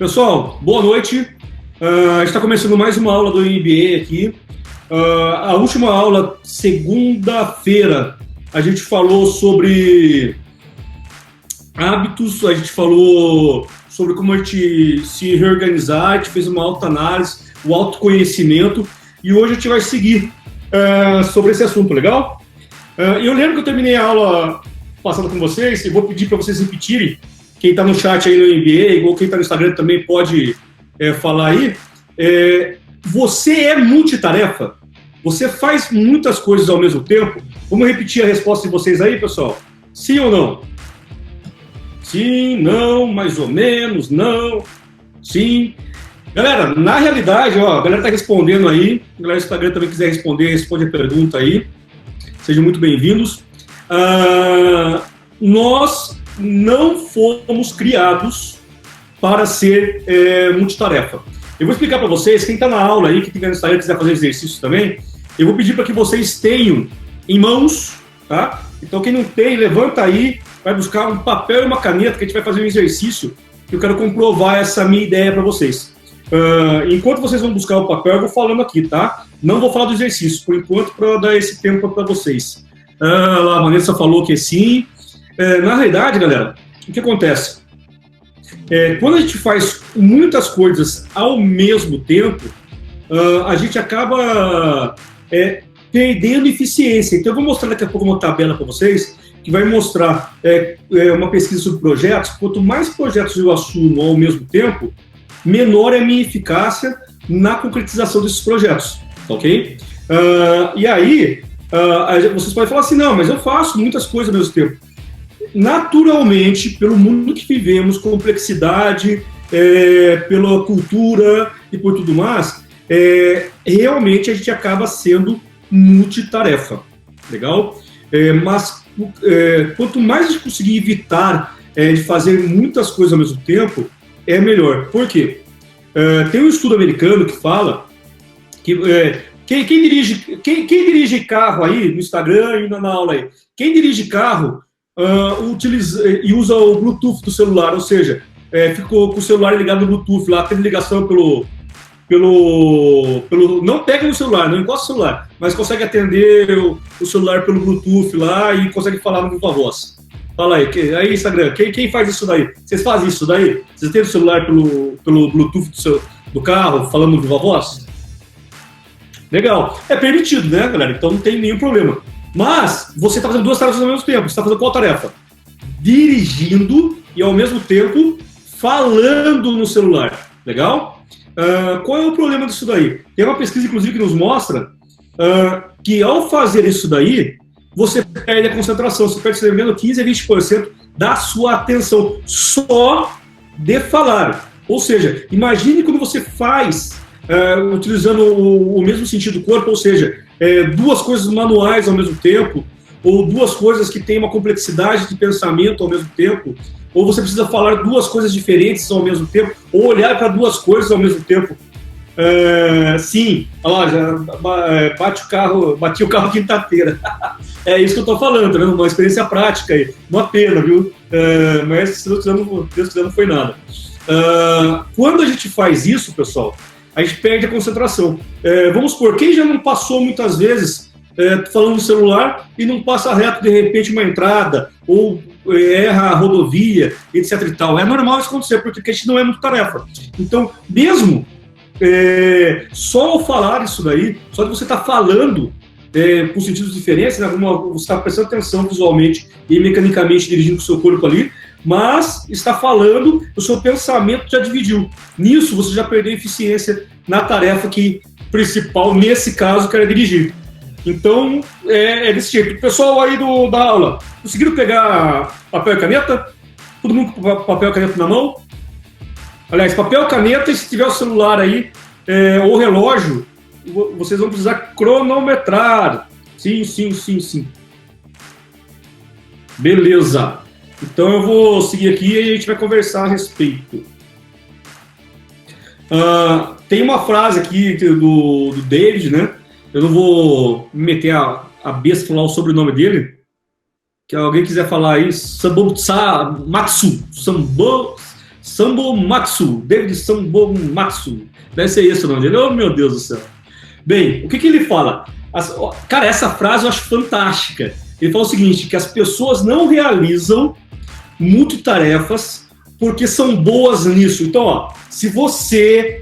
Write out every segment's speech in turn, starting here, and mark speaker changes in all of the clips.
Speaker 1: Pessoal, boa noite. A gente está começando mais uma aula do MBA aqui. A última aula, segunda-feira, a gente falou sobre hábitos, a gente falou sobre como a gente se reorganizar, a gente fez uma autoanálise, o autoconhecimento, e hoje a gente vai seguir sobre esse assunto, legal? Eu lembro que eu terminei a aula passando com vocês, e vou pedir para vocês repetirem. Quem está no chat aí no MBA, ou quem está no Instagram também pode falar aí. Você é multitarefa? Você faz muitas coisas ao mesmo tempo? Vamos repetir a resposta de vocês aí, pessoal? Sim ou não? Sim, não, mais ou menos, não, sim. Galera, na realidade, ó, a galera está respondendo aí. A galera do Instagram também quiser responder, responde a pergunta aí. Sejam muito bem-vindos. Nós não fomos criados para ser multitarefa. Eu vou explicar para vocês, quem está na aula aí, que tem no Instagram, quiser fazer exercício também, eu vou pedir para que vocês tenham em mãos, tá? Então quem não tem, levanta aí, vai buscar um papel e uma caneta, que a gente vai fazer um exercício, que eu quero comprovar essa minha ideia para vocês. Enquanto vocês vão buscar o papel, eu vou falando aqui, tá? Não vou falar do exercício, por enquanto, para dar esse tempo para vocês. Lá, a Vanessa falou que sim. Na realidade, galera, o que acontece? Quando a gente faz muitas coisas ao mesmo tempo, a gente acaba perdendo eficiência. Então, eu vou mostrar daqui a pouco uma tabela para vocês, que vai mostrar uma pesquisa sobre projetos. Quanto mais projetos eu assumo ao mesmo tempo, menor é a minha eficácia na concretização desses projetos, ok? E aí, vocês podem falar assim, não, mas eu faço muitas coisas ao mesmo tempo. Naturalmente, pelo mundo que vivemos, complexidade, pela cultura e por tudo mais, realmente a gente acaba sendo multitarefa, legal? Mas quanto mais a gente conseguir evitar de fazer muitas coisas ao mesmo tempo, é melhor. Por quê? Tem um estudo americano que fala que quem dirige carro aí, no Instagram e na aula aí, quem dirige carro utiliza e usa o Bluetooth do celular, ou seja, ficou com o celular ligado no Bluetooth lá, tem ligação pelo não pega no celular, não encosta o celular, mas consegue atender o celular pelo Bluetooth lá e consegue falar no viva voz. Fala aí, aí Instagram, quem faz isso daí? Vocês fazem isso daí? Vocês têm o celular pelo Bluetooth do carro, falando no viva voz? Legal. É permitido, né, galera? Então não tem nenhum problema. Mas você está fazendo duas tarefas ao mesmo tempo. Você está fazendo qual tarefa? Dirigindo e, ao mesmo tempo, falando no celular. Legal? Qual é o problema disso daí? Tem uma pesquisa, inclusive, que nos mostra que, ao fazer isso daí, você perde a concentração. Você perde, se não me engano, 15% a 20% da sua atenção só de falar. Ou seja, imagine quando você faz utilizando o mesmo sentido do corpo, ou seja, duas coisas manuais ao mesmo tempo, ou duas coisas que têm uma complexidade de pensamento ao mesmo tempo, ou você precisa falar duas coisas diferentes ao mesmo tempo, ou olhar para duas coisas ao mesmo tempo. Sim, olha lá, bati o carro quinta-feira. É isso que eu estou falando, tá vendo? Uma experiência prática aí, uma pena, viu? Mas se Deus quiser, não foi nada. Quando a gente faz isso, pessoal, a gente perde a concentração. Vamos supor, quem já não passou muitas vezes falando no celular e não passa reto de repente uma entrada, ou erra a rodovia, etc e tal. É normal isso acontecer, porque a gente não é muito tarefa. Então, mesmo só ao falar isso daí, só de você estar falando com sentidos diferentes, né, você está prestando atenção visualmente e mecanicamente dirigindo o seu corpo ali, mas está falando, o seu pensamento já dividiu. Nisso, você já perdeu eficiência na tarefa principal, nesse caso, que era dirigir. Então, é desse jeito. Pessoal aí da aula, conseguiram pegar papel e caneta? Todo mundo com papel e caneta na mão? Aliás, papel, caneta, e se tiver o celular aí, ou relógio, vocês vão precisar cronometrar. Sim. Beleza. Então eu vou seguir aqui e a gente vai conversar a respeito. Tem uma frase aqui do David, né? Eu não vou meter a besta falar o sobrenome dele. Que alguém quiser falar aí, Sambutsa Matsu, Sambomatsu, David Sambomatsu. Deve ser esse o nome dele. Oh, meu Deus do céu. Bem, o que ele fala? Cara, essa frase eu acho fantástica. Ele fala o seguinte, que as pessoas não realizam multitarefas porque são boas nisso. Então, ó, se você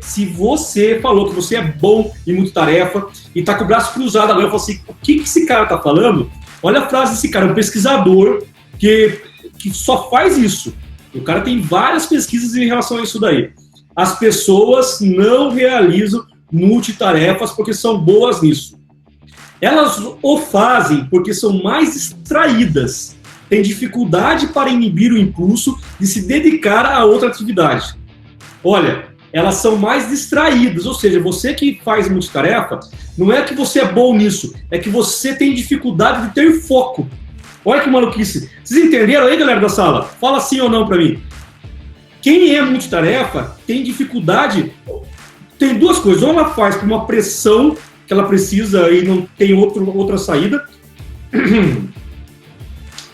Speaker 1: falou que você é bom em multitarefa e tá com o braço cruzado agora, eu falo assim, o que esse cara tá falando? Olha a frase desse cara, um pesquisador que só faz isso. O cara tem várias pesquisas em relação a isso daí. As pessoas não realizam multitarefas porque são boas nisso. Elas o fazem porque são mais distraídas, têm dificuldade para inibir o impulso de se dedicar a outra atividade. Olha, elas são mais distraídas, ou seja, você que faz multitarefa, não é que você é bom nisso, é que você tem dificuldade de ter foco. Olha que maluquice. Vocês entenderam aí, galera da sala? Fala sim ou não para mim. Quem é multitarefa tem dificuldade, tem duas coisas, ou ela faz por uma pressão que ela precisa e não tem outra saída,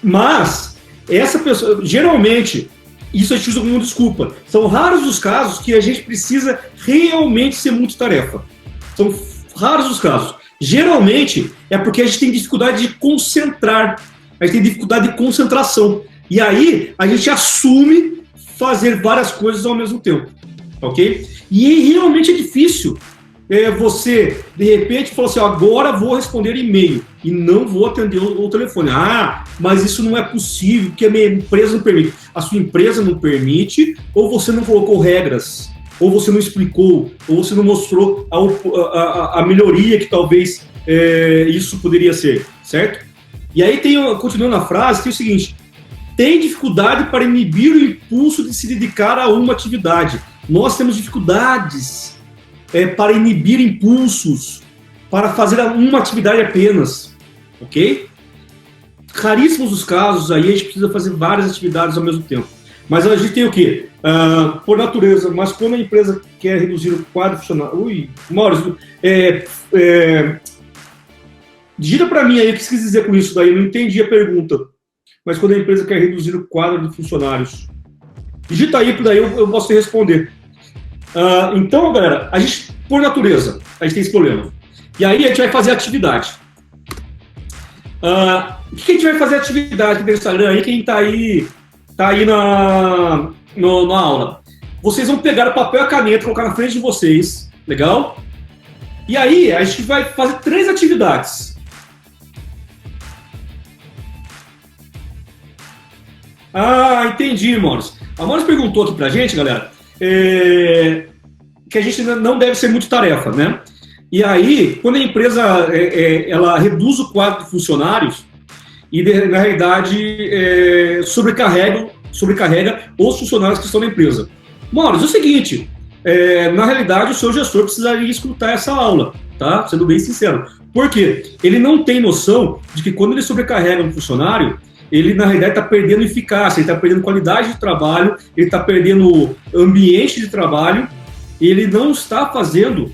Speaker 1: mas essa pessoa, geralmente, isso a gente usa como desculpa, são raros os casos que a gente precisa realmente ser multitarefa, são raros os casos, geralmente é porque a gente tem dificuldade de concentrar, a gente tem dificuldade de concentração, e aí a gente assume fazer várias coisas ao mesmo tempo, ok? E realmente é difícil você, de repente, falar assim, agora vou responder e-mail e não vou atender o telefone. Ah, mas isso não é possível, porque a minha empresa não permite. A sua empresa não permite, ou você não colocou regras, ou você não explicou, ou você não mostrou a melhoria que talvez isso poderia ser, certo? E aí, continuando a frase, tem o seguinte, tem dificuldade para inibir o impulso de se dedicar a uma atividade. Nós temos dificuldades para inibir impulsos, para fazer uma atividade apenas, ok? Raríssimos os casos, aí a gente precisa fazer várias atividades ao mesmo tempo. Mas a gente tem o quê? Por natureza, mas quando a empresa quer reduzir o quadro funcionário... Ui, Maurício, digita para mim aí o que você quis dizer com isso daí, eu não entendi a pergunta. Mas quando a empresa quer reduzir o quadro de funcionários. Digita aí, porque daí eu posso te responder. Então, galera, a gente, por natureza, a gente tem esse problema. E aí a gente vai fazer atividade. O que a gente vai fazer atividade aqui no Instagram? Aí quem tá aí na aula. Vocês vão pegar o papel e a caneta, colocar na frente de vocês, legal? E aí a gente vai fazer 3 atividades. Entendi, Maurício. A Maurício perguntou aqui pra gente, galera, que a gente não deve ser multitarefa, né? E aí, quando a empresa ela reduz o quadro de funcionários e, na realidade, sobrecarrega os funcionários que estão na empresa. Maurício, é o seguinte, na realidade, o seu gestor precisaria escutar essa aula, tá? Sendo bem sincero. Por quê? Ele não tem noção de que quando ele sobrecarrega um funcionário, ele, na realidade, está perdendo eficácia, ele está perdendo qualidade de trabalho, ele está perdendo ambiente de trabalho, e ele não está fazendo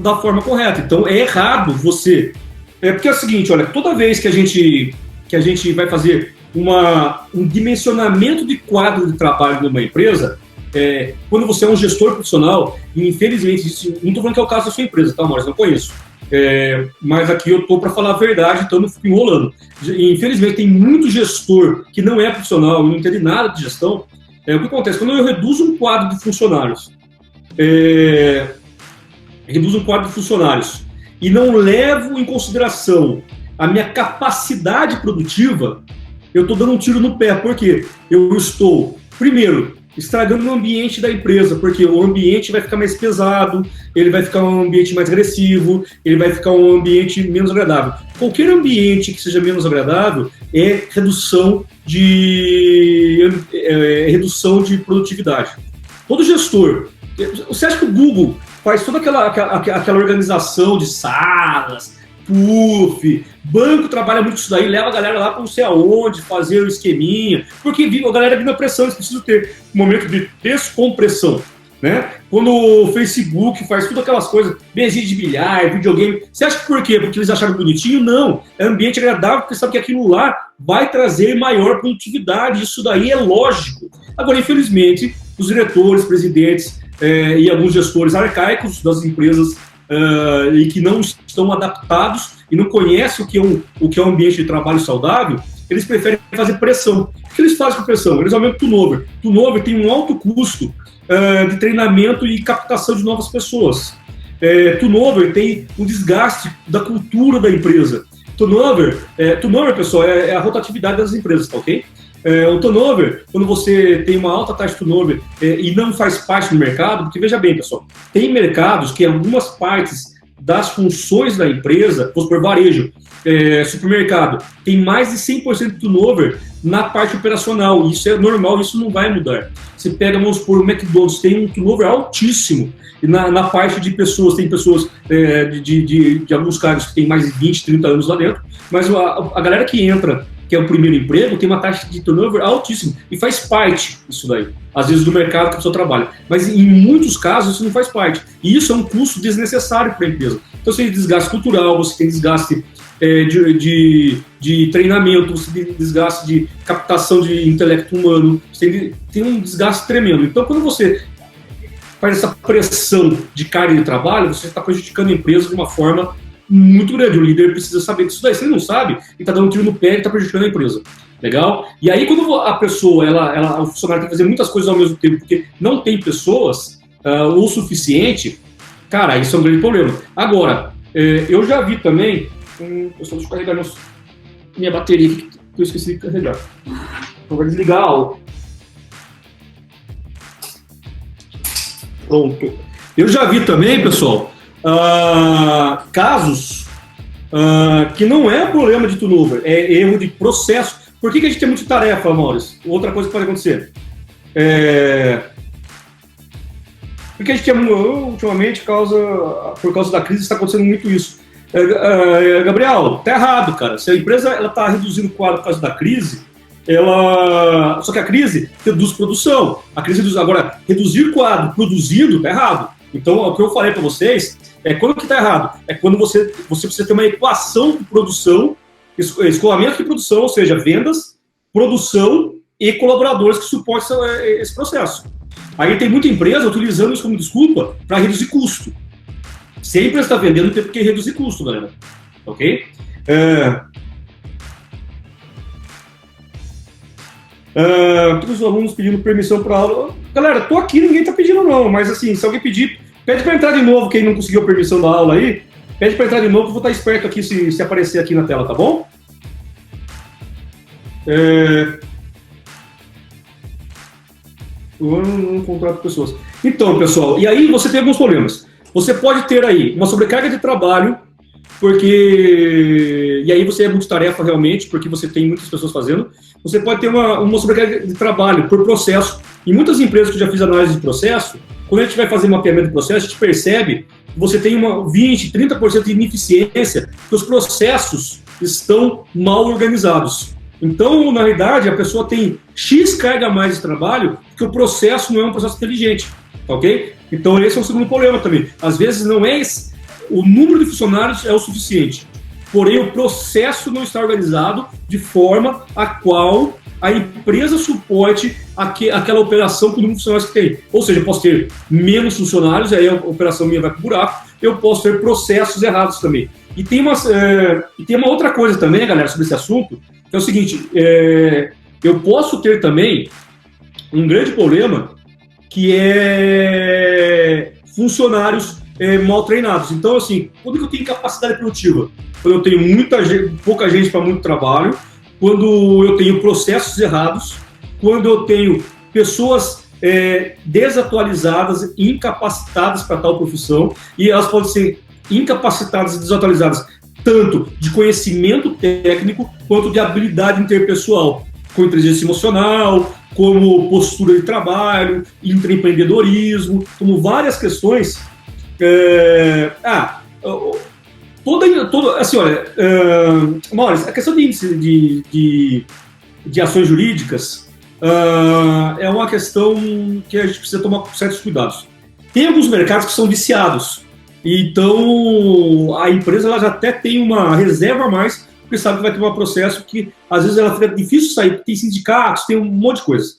Speaker 1: da forma correta. Então, é errado você... porque é o seguinte, olha, toda vez que a gente vai fazer um dimensionamento de quadro de trabalho numa empresa, quando você é um gestor profissional, e infelizmente, não estou falando que é o caso da sua empresa, tá, Maurício? Não conheço. Mas aqui eu estou para falar a verdade, então não fico enrolando. Infelizmente, tem muito gestor que não é profissional, não entende nada de gestão. O que acontece? Quando eu reduzo um quadro de funcionários, e não levo em consideração a minha capacidade produtiva, eu estou dando um tiro no pé. Por quê? Eu estou, primeiro, estragando o ambiente da empresa, porque o ambiente vai ficar mais pesado, ele vai ficar um ambiente mais agressivo, ele vai ficar um ambiente menos agradável. Qualquer ambiente que seja menos agradável é redução de produtividade. Todo gestor, você acha que o Google faz toda aquela organização de salas, puff, banco trabalha muito isso daí, leva a galera lá para não sei aonde, fazer o esqueminha, porque a galera vive na pressão, eles precisam ter um momento de descompressão, né? Quando o Facebook faz tudo aquelas coisas, mesinha de bilhar, videogame, você acha que por quê? Porque eles acharam bonitinho? Não, é ambiente agradável, porque sabe que aquilo lá vai trazer maior produtividade, isso daí é lógico. Agora, infelizmente, os diretores, presidentes e alguns gestores arcaicos das empresas e que não estão adaptados e não conhecem o que é um ambiente de trabalho saudável, eles preferem fazer pressão. O que eles fazem com pressão? Eles aumentam o turnover. Turnover tem um alto custo de treinamento e captação de novas pessoas. Turnover tem um desgaste da cultura da empresa. Turnover, pessoal, é a rotatividade das empresas, tá ok? O turnover, quando você tem uma alta taxa de turnover e não faz parte do mercado, porque veja bem, pessoal, tem mercados que algumas partes das funções da empresa, vamos por varejo, supermercado, tem mais de 100% de turnover na parte operacional. Isso é normal, isso não vai mudar. Você pega, vamos supor, o McDonald's tem um turnover altíssimo na parte de pessoas, tem pessoas de alguns cargos que tem mais de 20, 30 anos lá dentro, mas a galera que entra, que é o primeiro emprego, tem uma taxa de turnover altíssima e faz parte disso daí, às vezes do mercado que a pessoa trabalha, mas em muitos casos isso não faz parte, e isso é um custo desnecessário para a empresa. Então você tem desgaste cultural, você tem desgaste de treinamento, você tem desgaste de captação de intelecto humano, você tem um desgaste tremendo. Então quando você faz essa pressão de carga de trabalho, você está prejudicando a empresa de uma forma muito grande. O líder precisa saber disso daí. Se ele não sabe, ele está dando um tiro no pé e está prejudicando a empresa. Legal? E aí, quando a pessoa, o funcionário tem que fazer muitas coisas ao mesmo tempo, porque não tem pessoas o suficiente, cara, isso é um grande problema. Agora, eu já vi também, deixa eu carregar minha bateria aqui, que eu esqueci de carregar. Então, vai desligar a aula. Pronto. Eu já vi também, pessoal, casos que não é problema de turnover, é erro de processo. Por que a gente tem muita tarefa, Maurício? Outra coisa que pode acontecer. Porque a gente ultimamente, por causa da crise, está acontecendo muito isso. Gabriel, tá errado, cara. Se a empresa está reduzindo o quadro por causa da crise, só que a crise reduz produção. A crise reduz. Agora, reduzir quadro produzindo tá errado. Então, o que eu falei para vocês quando que está errado? É quando você precisa ter uma equação de produção, escoamento de produção, ou seja, vendas, produção e colaboradores que suportem esse processo. Aí tem muita empresa utilizando isso como desculpa para reduzir custo. Se a empresa está vendendo, não tem por que reduzir custo, galera. Ok? Todos os alunos pedindo permissão para aula. Galera, tô aqui, ninguém tá pedindo não, mas assim, se alguém pedir, pede para entrar de novo, quem não conseguiu a permissão da aula aí, pede para entrar de novo, que eu vou estar esperto aqui se aparecer aqui na tela, tá bom? Eu não contrato pessoas. Então, pessoal, e aí você tem alguns problemas. Você pode ter aí uma sobrecarga de trabalho, e aí você é multitarefa realmente, porque você tem muitas pessoas fazendo. Você pode ter uma sobrecarga de trabalho por processo. Em muitas empresas que eu já fiz análise de processo, quando a gente vai fazer mapeamento de processo, a gente percebe que você tem 20%, 30% de ineficiência, que os processos estão mal organizados. Então, na realidade, a pessoa tem X carga a mais de trabalho, porque o processo não é um processo inteligente, ok? Então, esse é o segundo problema também. Às vezes, não é o número de funcionários é o suficiente, porém, o processo não está organizado de forma a qual a empresa suporte aquela operação com o número de funcionários que tem. Ou seja, eu posso ter menos funcionários, aí a operação minha vai para o buraco, eu posso ter processos errados também. E tem uma outra coisa também, galera, sobre esse assunto, que é o seguinte, eu posso ter também um grande problema, que é funcionários mal treinados. Então, assim, quando eu tenho capacidade produtiva? Quando eu tenho pouca gente para muito trabalho, quando eu tenho processos errados, quando eu tenho pessoas desatualizadas, incapacitadas para tal profissão, e elas podem ser incapacitadas e desatualizadas tanto de conhecimento técnico quanto de habilidade interpessoal, com inteligência emocional, como postura de trabalho, intraempreendedorismo, como várias questões. Assim, olha, Maurício, a questão de índice de ações jurídicas é uma questão que a gente precisa tomar certos cuidados. Tem alguns mercados que são viciados, então a empresa ela já até tem uma reserva a mais, porque sabe que vai ter um processo que às vezes ela fica difícil sair, tem sindicatos, tem um monte de coisas.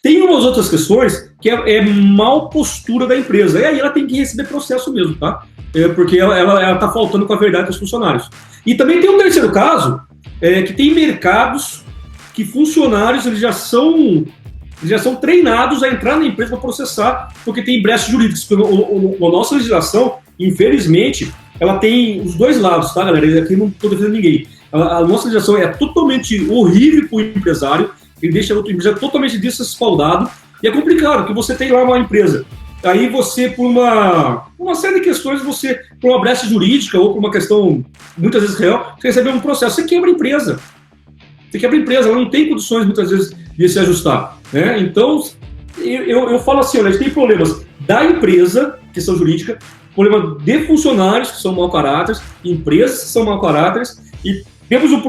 Speaker 1: Tem umas outras questões que é mal postura da empresa. E aí ela tem que receber processo mesmo, tá? Porque ela tá faltando com a verdade dos funcionários. E também tem um terceiro caso, que tem mercados que funcionários eles já são treinados a entrar na empresa para processar, porque tem brechas jurídicas. A nossa legislação, infelizmente, ela tem os dois lados, tá, galera? Aqui não estou defendendo ninguém. A nossa legislação é totalmente horrível para o empresário, ele deixa o empresário totalmente desespaldado, e é complicado, porque você tem lá uma empresa, aí você, por uma série de questões, você, por uma brecha jurídica ou por uma questão, muitas vezes real, você recebe um processo, você quebra a empresa. Ela não tem condições, muitas vezes, de se ajustar, né? Então, eu falo assim, olha, a gente tem problemas da empresa, questão jurídica, problema de funcionários, que são mau caráter, empresas que são mau caráter, e temos um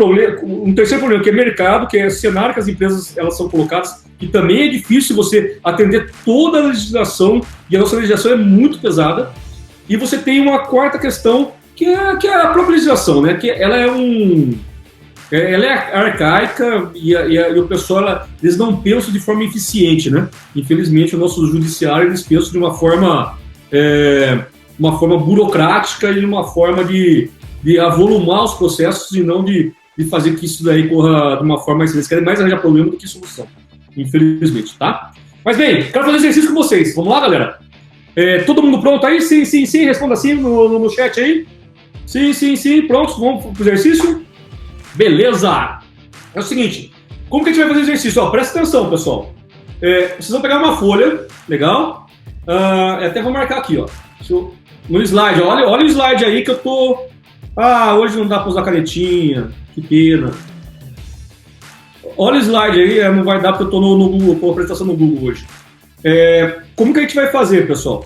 Speaker 1: terceiro problema, que é mercado, que é o cenário que as empresas elas são colocadas, que também é difícil você atender toda a legislação, e a nossa legislação é muito pesada. E você tem uma quarta questão, que é a própria legislação, né? Que ela é arcaica e o pessoal, eles não pensam de forma eficiente, né? Infelizmente, o nosso judiciário, eles pensam de uma forma burocrática e uma forma de avolumar os processos e não de fazer que isso daí corra de uma forma mais... Eles querem mais arranjar problema do que solução, infelizmente, tá? Mas bem, quero fazer exercício com vocês. Vamos lá, galera? Todo mundo pronto aí? Sim, sim, sim. Responda sim no chat aí. Sim, sim, sim. Prontos? Vamos pro exercício? Beleza! É o seguinte, como que a gente vai fazer o exercício? Ó, presta atenção, pessoal. Vocês vão pegar uma folha, legal? Até vou marcar aqui, ó. No slide, ó. Olha o slide aí que eu tô... hoje não dá para usar canetinha, que pena. Olha o slide aí, não vai dar porque eu tô no Google, com a apresentação no Google hoje. Como que a gente vai fazer, pessoal?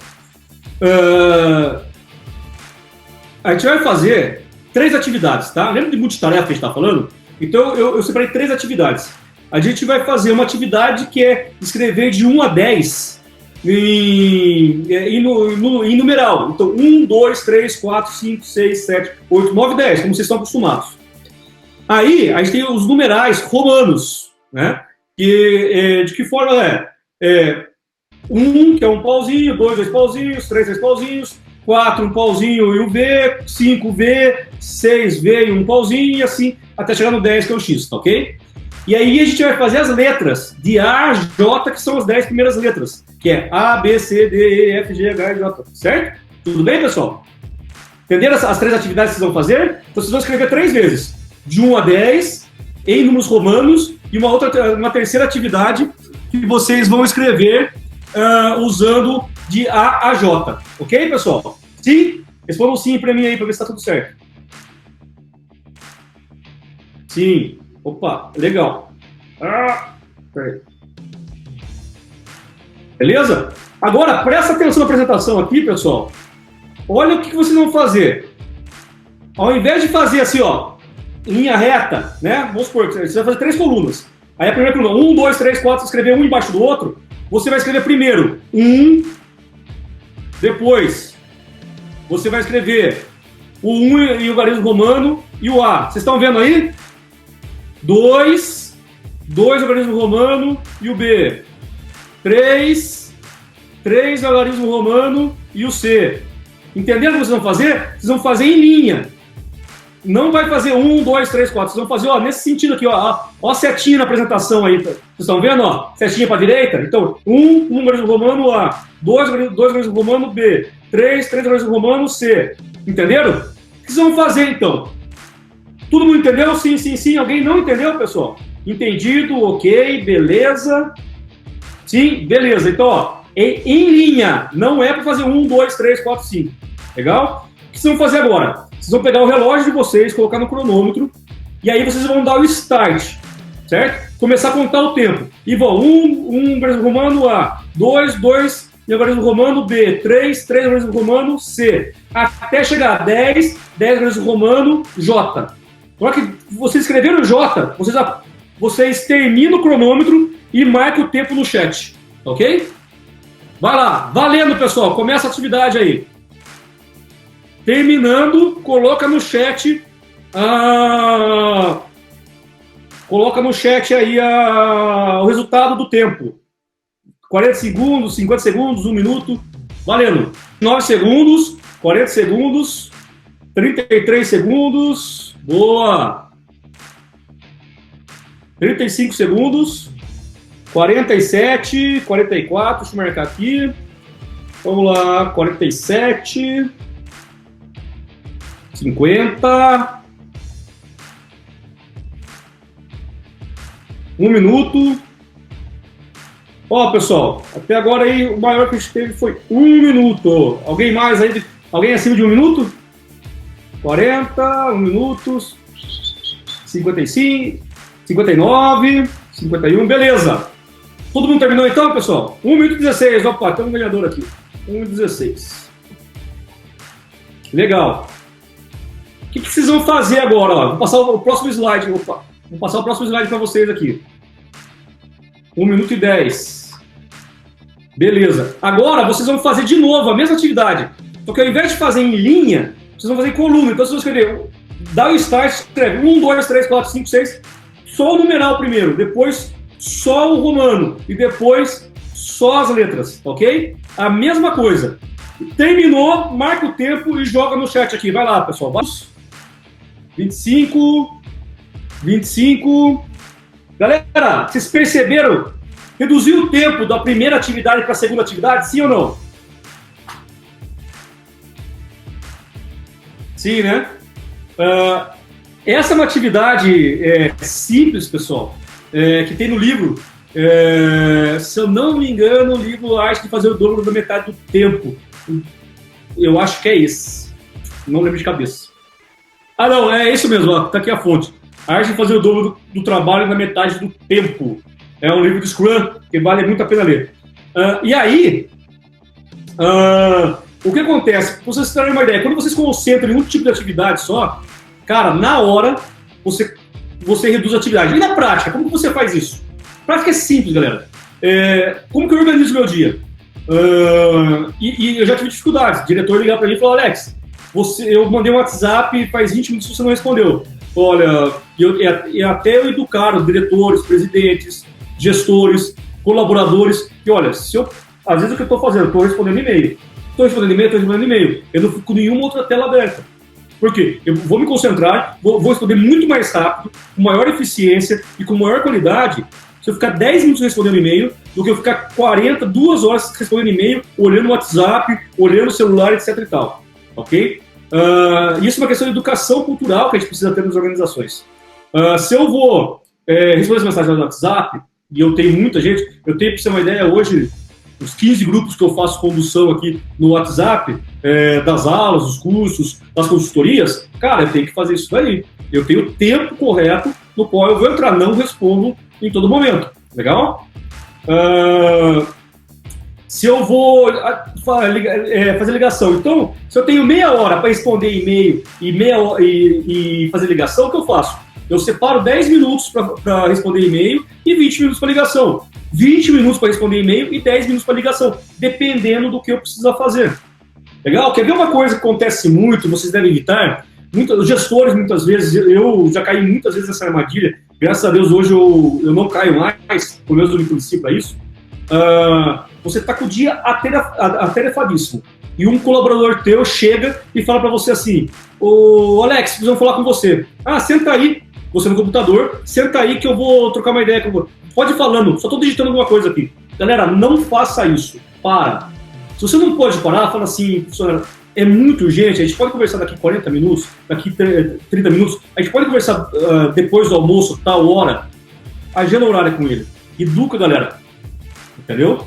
Speaker 1: A gente vai fazer 3 atividades, tá? Lembra de multitarefa que a gente tá falando? Então eu separei 3 atividades. A gente vai fazer uma atividade que é escrever de 1 a 10 em numeral. Então, 1, 2, 3, 4, 5, 6, 7, 8, 9, 10, como vocês estão acostumados. Aí, a gente tem os numerais romanos, né? De que forma é? 1, que é um pauzinho, 2, 2 pauzinhos, 3, 3 pauzinhos, 4, um pauzinho e um V, 5 V, 6 V e um pauzinho, e assim, até chegar no 10, que é o X, tá ok? E aí a gente vai fazer as letras de A a J, que são as 10 primeiras letras, que é A, B, C, D, E, F, G, H, J, certo? Tudo bem, pessoal? Entenderam as 3 atividades que vocês vão fazer? Então vocês vão escrever 3 vezes, de 1 a 10, em números romanos, e uma terceira atividade que vocês vão escrever usando de A a J. Ok, pessoal? Sim? Respondam sim pra mim aí, pra ver se tá tudo certo. Sim. Opa, legal. Peraí. Beleza? Agora, presta atenção na apresentação aqui, pessoal. Olha o que vocês vão fazer. Ao invés de fazer assim, ó, linha reta, né? Vamos supor que você vai fazer 3 colunas. Aí a primeira coluna, 1, 2, 3, 4, escrever um embaixo do outro. Você vai escrever primeiro 1, depois você vai escrever o 1 em algarismo romano e o A. Vocês estão vendo aí? 2 algarismo romano e o B. 3 algarismo romano e o C. Entenderam o que vocês vão fazer? Vocês vão fazer em linha. Não vai fazer 1, 2, 3, 4. Vocês vão fazer, ó, nesse sentido aqui, ó a setinha na apresentação aí. Vocês estão vendo, ó? Setinha para a direita? Então, 1 algarismo romano A. 2 algarismo romano B. 3 algarismo romano C. Entenderam? O que vocês vão fazer, então? Todo mundo entendeu? Sim, sim, sim. Alguém não entendeu, pessoal? Entendido, ok, beleza. Sim, beleza. Então, ó, em linha. Não é para fazer 1, 2, 3, 4, 5. Legal? O que vocês vão fazer agora? Vocês vão pegar o relógio de vocês, colocar no cronômetro, e aí vocês vão dar o start, certo? Começar a contar o tempo. E vão 1 algarismo romano A, 2 algarismo romano B, 3 algarismo romano C, até chegar a 10 algarismo romano J. Na hora que vocês escreveram J, vocês terminam o cronômetro e marcam o tempo no chat, ok? Vai lá, valendo, pessoal, começa a atividade aí. Terminando, coloca no chat aí o resultado do tempo. 40 segundos, 50 segundos, 1 minuto. Valendo. 9 segundos, 40 segundos, 33 segundos. Boa. 35 segundos, 47, 44, deixa eu marcar aqui. Vamos lá, 47, 50, 1 minuto. Ó, pessoal, até agora aí o maior que a gente teve foi 1 minuto. Alguém mais aí? Alguém acima de 1 minuto? 40, 1 minuto, 55, 59, 51, beleza. Todo mundo terminou então, pessoal? 1 minuto e 16, opa, tem um ganhador aqui. 1 minuto e 16. Legal. O que vocês vão fazer agora? Ó? Vou passar o próximo slide. Opa, vou passar o próximo slide para vocês aqui. 1 minuto e 10. Beleza. Agora vocês vão fazer de novo a mesma atividade. Só que ao invés de fazer em linha, vocês vão fazer em coluna. Então vocês vão escrever, dá o start, escreve 1, 2, 3, 4, 5, 6. Só o numeral primeiro, depois só o romano e depois só as letras, ok? A mesma coisa. Terminou, marca o tempo e joga no chat aqui. Vai lá, pessoal. 25, 25. Galera, vocês perceberam? Reduziu o tempo da primeira atividade para a segunda atividade, sim ou não? Sim, né? Essa é uma atividade simples, pessoal, que tem no livro. Se eu não me engano, o livro acha que fazer o dobro da metade do tempo. Eu acho que é esse. Não lembro de cabeça. Ah, não, é isso mesmo, ó, tá aqui a fonte. A arte de fazer o dobro do trabalho na metade do tempo. É um livro de Scrum que vale muito a pena ler. E aí, o que acontece? Pra vocês terem uma ideia, quando vocês concentram em um tipo de atividade só, cara, na hora você reduz a atividade. E na prática, como que você faz isso? A prática é simples, galera. Como que eu organizo o meu dia? E eu já tive dificuldades. O diretor ligar para mim e falou: Alex, eu mandei um WhatsApp faz 20 minutos e você não respondeu. Olha, e até eu educar os diretores, presidentes, gestores, colaboradores, que olha, às vezes o que eu estou fazendo, estou respondendo e-mail. Eu não fico com nenhuma outra tela aberta. Por quê? Eu vou me concentrar, vou responder muito mais rápido, com maior eficiência e com maior qualidade, se eu ficar 10 minutos respondendo e-mail, do que eu ficar 2 horas respondendo e-mail, olhando o WhatsApp, olhando o celular, etc e tal. Ok? Isso é uma questão de educação cultural que a gente precisa ter nas organizações. Se eu vou responder as mensagens no WhatsApp, e eu tenho muita gente, eu tenho, para você ter uma ideia, hoje, os 15 grupos que eu faço condução aqui no WhatsApp, das aulas, dos cursos, das consultorias, cara, eu tenho que fazer isso daí. Eu tenho o tempo correto no qual eu vou entrar, não respondo em todo momento. Legal? Se eu vou fazer ligação, então, se eu tenho meia hora para responder e-mail e fazer ligação, o que eu faço? Eu separo 10 minutos para responder e-mail e 20 minutos para ligação. 20 minutos para responder e-mail e 10 minutos para ligação, dependendo do que eu preciso fazer. Legal? Quer ver uma coisa que acontece muito, vocês devem evitar? Os gestores, muitas vezes, eu já caí muitas vezes nessa armadilha, graças a Deus hoje eu não caio mais, pelo menos eu me policio para isso. Você está com o dia atarefadíssimo e um colaborador teu chega e fala para você assim: ô Alex, precisamos falar com você. Senta aí, você no computador, senta aí que eu vou trocar uma ideia com você. Pode ir falando, só estou digitando alguma coisa aqui. Galera, não faça isso, para. Se você não pode parar, fala assim, funcionário, é muito urgente, a gente pode conversar daqui 40 minutos, daqui 30 minutos, a gente pode conversar depois do almoço, tal hora, agenda horária com ele. Educa, galera. Entendeu?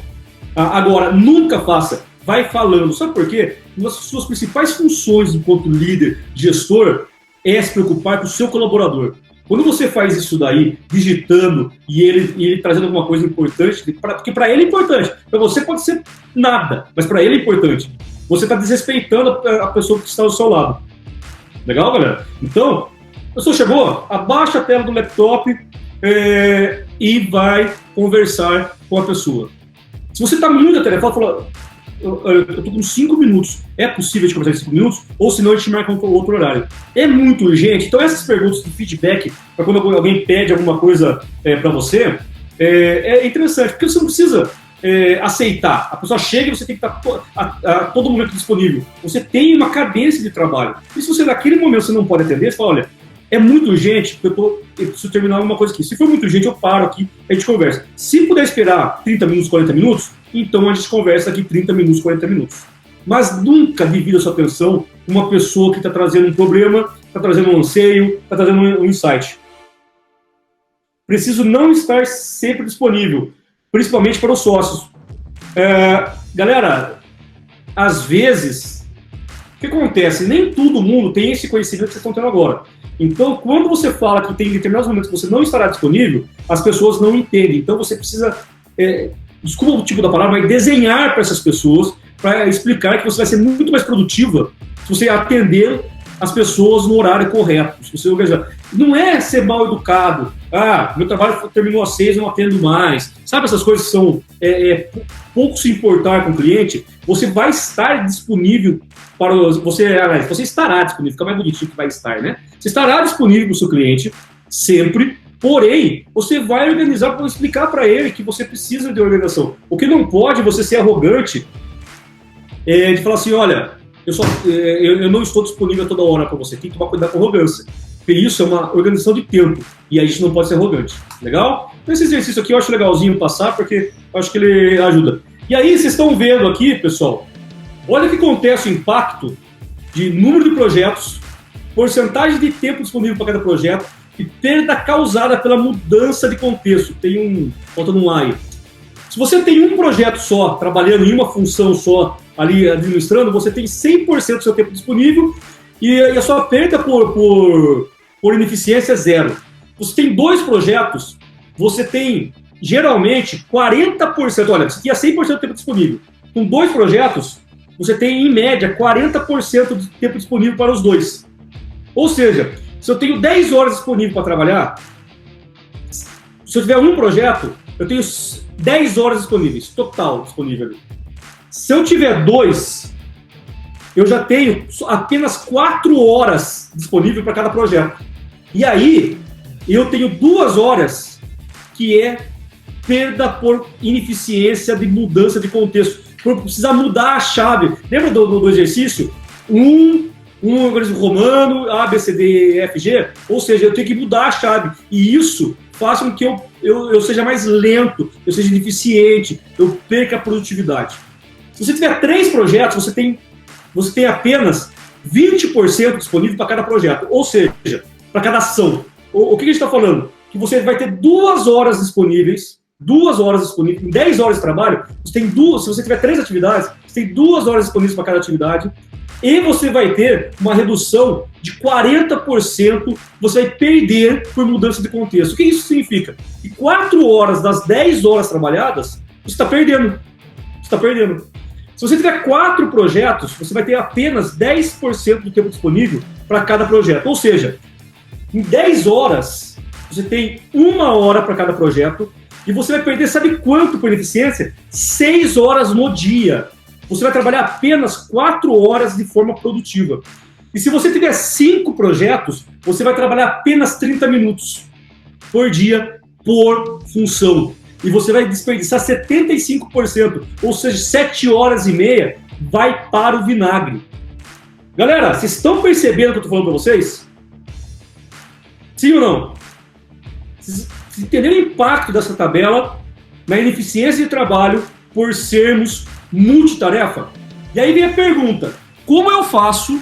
Speaker 1: Agora, nunca faça. Vai falando. Sabe por quê? Uma das suas principais funções enquanto líder, gestor, é se preocupar com o seu colaborador. Quando você faz isso daí, digitando e ele trazendo alguma coisa importante, porque para ele é importante, para você pode ser nada, mas para ele é importante. Você está desrespeitando a pessoa que está ao seu lado. Legal, galera? Então, a pessoa chegou, abaixa a tela do laptop e vai conversar com a pessoa. Se você está muito atarefado, fala: eu estou com 5 minutos, é possível de conversar em 5 minutos? Ou senão a gente marca um outro horário. É muito urgente, então essas perguntas de feedback, para quando alguém pede alguma coisa para você, é interessante, porque você não precisa aceitar. A pessoa chega e você tem que estar a todo momento disponível. Você tem uma cadência de trabalho. E se você naquele momento você não pode atender, você fala, olha, é muito urgente, eu preciso terminar uma coisa aqui. Se for muito urgente, eu paro aqui, a gente conversa. Se puder esperar 30 minutos, 40 minutos, então a gente conversa aqui 30 minutos, 40 minutos. Mas nunca divida a sua atenção uma pessoa que está trazendo um problema, está trazendo um anseio, está trazendo um insight. Preciso não estar sempre disponível, principalmente para os sócios. Galera, às vezes, o que acontece? Nem todo mundo tem esse conhecimento que vocês estão tendo agora. Então, quando você fala que tem determinados momentos que você não estará disponível, as pessoas não entendem. Então, você precisa, desculpa o tipo da palavra, mas desenhar para essas pessoas, para explicar que você vai ser muito mais produtiva se você atender as pessoas no horário correto. Se você organizar. Não é ser mal educado. Meu trabalho terminou às 6, não atendo mais. Sabe essas coisas que são pouco se importar com o cliente? Você vai estar disponível para você estará disponível, fica mais bonitinho que vai estar, né? Você estará disponível para o seu cliente sempre, porém, você vai organizar para explicar para ele que você precisa de organização. O que não pode é você ser arrogante de falar assim, olha, eu não estou disponível a toda hora para você, tem que tomar cuidado com a arrogância. Porque isso é uma organização de tempo, e a gente não pode ser arrogante, legal? Então esse exercício aqui eu acho legalzinho passar, porque eu acho que ele ajuda. E aí vocês estão vendo aqui, pessoal, olha o que acontece o impacto de número de projetos, porcentagem de tempo disponível para cada projeto e perda causada pela mudança de contexto. Faltando um aí. Se você tem um projeto só, trabalhando em uma função só, ali administrando, você tem 100% do seu tempo disponível e a sua perda por ineficiência é zero. Você tem 2 projetos, você tem geralmente 40%, olha, você tinha 100% do tempo disponível. Com 2 projetos, você tem, em média, 40% do tempo disponível para os 2. Ou seja, se eu tenho 10 horas disponível para trabalhar, se eu tiver um projeto, eu tenho 10 horas disponíveis, total disponível. Se eu tiver 2, eu já tenho apenas 4 horas disponível para cada projeto. E aí, eu tenho 2 horas que é perda por ineficiência de mudança de contexto. Por precisar mudar a chave. Lembra do exercício? Um organismo romano, A, B, C, D, E, F, G? Ou seja, eu tenho que mudar a chave. E isso faz com que eu seja mais lento, eu seja ineficiente, eu perca a produtividade. Se você tiver 3 projetos, você tem apenas 20% disponível para cada projeto. Ou seja, para cada ação. O que a gente está falando? Que você vai ter 2 horas disponíveis, em 10 horas de trabalho, você tem se você tiver 3 atividades, você tem 2 horas disponíveis para cada atividade, e você vai ter uma redução de 40%, você vai perder por mudança de contexto. O que isso significa? Que 4 horas das 10 horas trabalhadas, você está perdendo. Se você tiver 4 projetos, você vai ter apenas 10% do tempo disponível para cada projeto. Ou seja, em 10 horas, você tem 1 hora para cada projeto, e você vai perder, sabe quanto por ineficiência? 6 horas no dia. Você vai trabalhar apenas 4 horas de forma produtiva. E se você tiver 5 projetos, você vai trabalhar apenas 30 minutos por dia por função. E você vai desperdiçar 75%, ou seja, 7 horas e meia vai para o vinagre. Galera, vocês estão percebendo o que eu estou falando para vocês? Sim ou não? Vocês entenderam o impacto dessa tabela na ineficiência de trabalho por sermos multitarefa? E aí vem a pergunta, como eu faço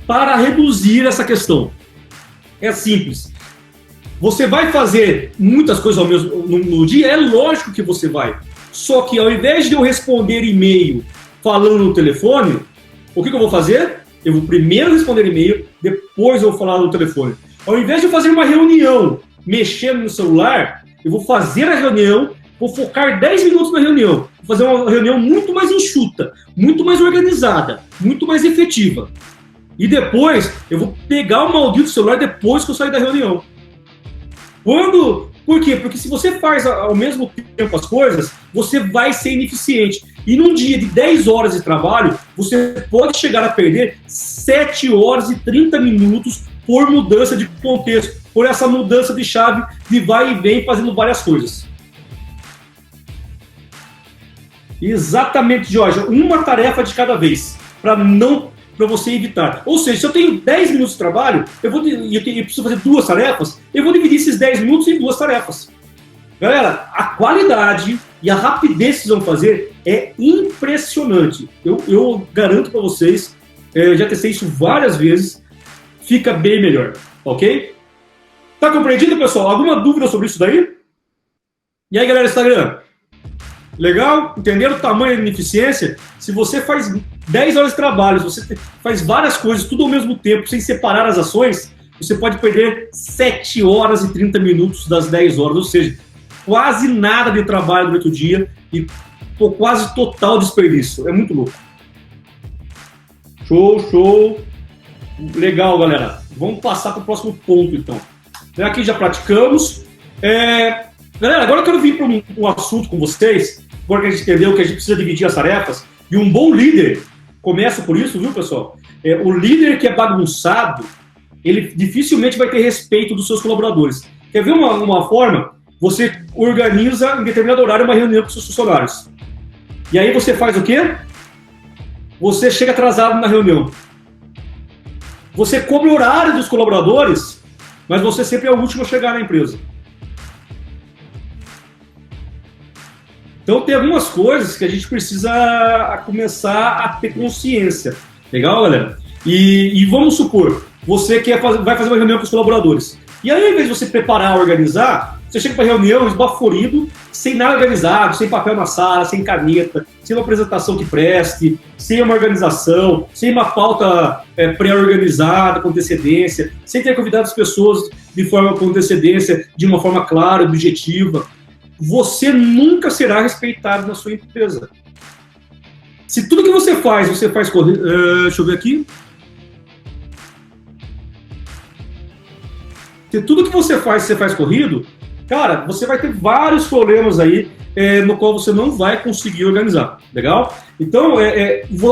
Speaker 1: para reduzir essa questão? É simples. Você vai fazer muitas coisas ao mesmo no dia? É lógico que você vai. Só que ao invés de eu responder e-mail falando no telefone, o que eu vou fazer? Eu vou primeiro responder e-mail, depois eu vou falar no telefone. Ao invés de eu fazer uma reunião mexendo no celular, eu vou fazer a reunião, vou focar 10 minutos na reunião, vou fazer uma reunião muito mais enxuta, muito mais organizada, muito mais efetiva. E depois, eu vou pegar o maldito celular depois que eu sair da reunião. Por quê? Porque se você faz ao mesmo tempo as coisas, você vai ser ineficiente. E num dia de 10 horas de trabalho, você pode chegar a perder 7 horas e 30 minutos por mudança de contexto, por essa mudança de chave de vai e vem fazendo várias coisas. Exatamente, Jorge. Uma tarefa de cada vez, para você evitar. Ou seja, se eu tenho 10 minutos de trabalho, eu preciso fazer 2 tarefas, eu vou dividir esses 10 minutos em 2 tarefas. Galera, a qualidade e a rapidez que vocês vão fazer é impressionante. Eu garanto para vocês, eu já testei isso várias vezes, fica bem melhor, ok? Tá compreendido, pessoal? Alguma dúvida sobre isso daí? E aí, galera do Instagram? Legal? Entenderam o tamanho da ineficiência? Se você faz 10 horas de trabalho, se você faz várias coisas, tudo ao mesmo tempo, sem separar as ações, você pode perder 7 horas e 30 minutos das 10 horas, ou seja, quase nada de trabalho durante o dia e quase total desperdício. É muito louco. Show. Legal, galera. Vamos passar para o próximo ponto, então. Aqui já praticamos. Galera, agora eu quero vir para um assunto com vocês, agora que a gente entendeu que a gente precisa dividir as tarefas, e um bom líder começa por isso, viu, pessoal? O líder que é bagunçado, ele dificilmente vai ter respeito dos seus colaboradores. Quer ver uma forma? Você organiza em determinado horário uma reunião com seus funcionários. E aí você faz o quê? Você chega atrasado na reunião. Você cobre o horário dos colaboradores, mas você sempre é o último a chegar na empresa. Então tem algumas coisas que a gente precisa começar a ter consciência. Legal, galera? E vamos supor, você vai fazer uma reunião com os colaboradores. E aí, ao invés de você preparar, organizar, você chega para a reunião esbaforido, sem nada organizado, sem papel na sala, sem caneta, sem uma apresentação que preste, sem uma organização, sem uma pauta pré-organizada, com antecedência, sem ter convidado as pessoas com antecedência, de uma forma clara, objetiva. Você nunca será respeitado na sua empresa. Se tudo que você faz corrido... deixa eu ver aqui. Se tudo que você faz corrido, cara, você vai ter vários problemas aí no qual você não vai conseguir organizar. Legal? Então,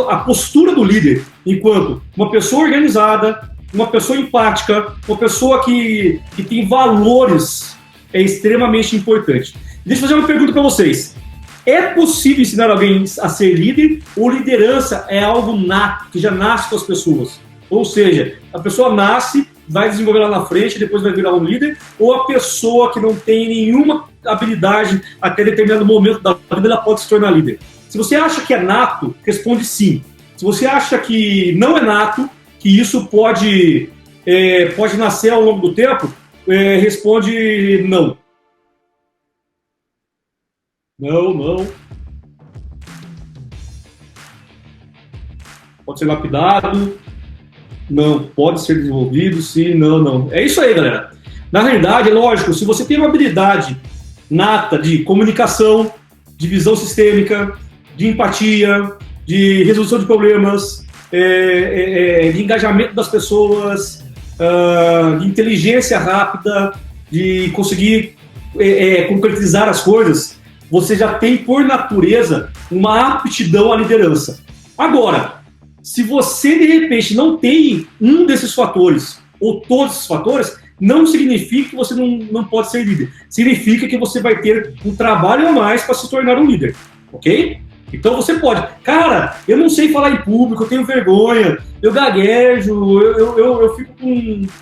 Speaker 1: a postura do líder, enquanto uma pessoa organizada, uma pessoa empática, uma pessoa que tem valores, é extremamente importante. Deixa eu fazer uma pergunta para vocês. É possível ensinar alguém a ser líder ou liderança é algo nato, que já nasce com as pessoas? Ou seja, a pessoa nasce, vai desenvolver lá na frente, depois vai virar um líder, ou a pessoa que não tem nenhuma habilidade até determinado momento da vida, ela pode se tornar líder? Se você acha que é nato, responde sim. Se você acha que não é nato, que isso pode nascer ao longo do tempo, responde não. Não. Pode ser lapidado. Não. Pode ser desenvolvido, sim. Não. É isso aí, galera. Na realidade, é lógico, se você tem uma habilidade nata de comunicação, de visão sistêmica, de empatia, de resolução de problemas, de engajamento das pessoas, de inteligência rápida, de conseguir concretizar as coisas, você já tem, por natureza, uma aptidão à liderança. Agora, se você, de repente, não tem um desses fatores, ou todos esses fatores, não significa que você não pode ser líder. Significa que você vai ter um trabalho a mais para se tornar um líder, ok? Então você pode. Cara, eu não sei falar em público, eu tenho vergonha, eu gaguejo, eu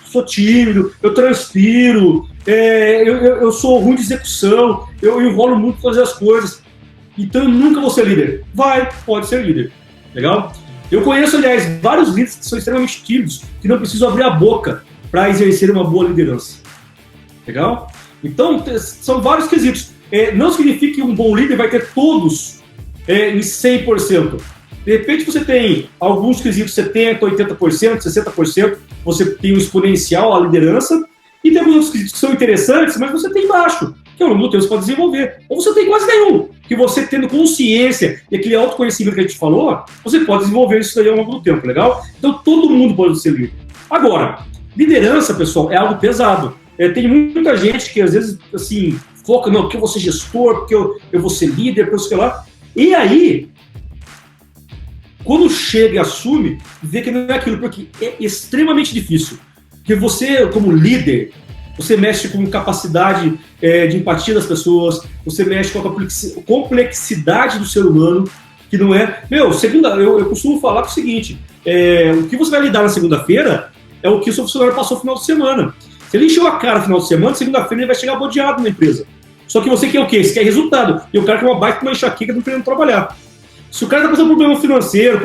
Speaker 1: sou tímido, eu transpiro, eu sou ruim de execução, eu enrolo muito para fazer as coisas. Então eu nunca vou ser líder. Pode ser líder. Legal? Eu conheço, aliás, vários líderes que são extremamente tímidos, que não precisam abrir a boca para exercer uma boa liderança. Legal? Então, são vários quesitos. Não significa que um bom líder vai ter todos em 100%. De repente você tem alguns quesitos 70%, 80%, 60%, você tem um exponencial à liderança, e tem alguns outros quesitos que são interessantes, mas você tem baixo, que ao longo do tempo você pode desenvolver. Ou você tem quase nenhum, que você tendo consciência e aquele autoconhecimento que a gente falou, você pode desenvolver isso daí ao longo do tempo, legal? Então todo mundo pode ser líder. Agora, liderança, pessoal, é algo pesado. Tem muita gente que às vezes, assim, foca, não, porque eu vou ser gestor, porque eu vou ser líder, porque eu sei lá. E aí, quando chega e assume, vê que não é aquilo, porque é extremamente difícil. Porque você, como líder, você mexe com capacidade de empatia das pessoas, você mexe com a complexidade do ser humano, que não é... eu costumo falar o seguinte, o que você vai lidar na segunda-feira é o que o seu funcionário passou no final de semana. Se ele encheu a cara no final de semana, segunda-feira ele vai chegar bodeado na empresa. Só que você quer o quê? Você quer resultado. E o cara quer uma baita, uma enxaqueca, não querendo trabalhar. Se o cara está passando por um problema financeiro,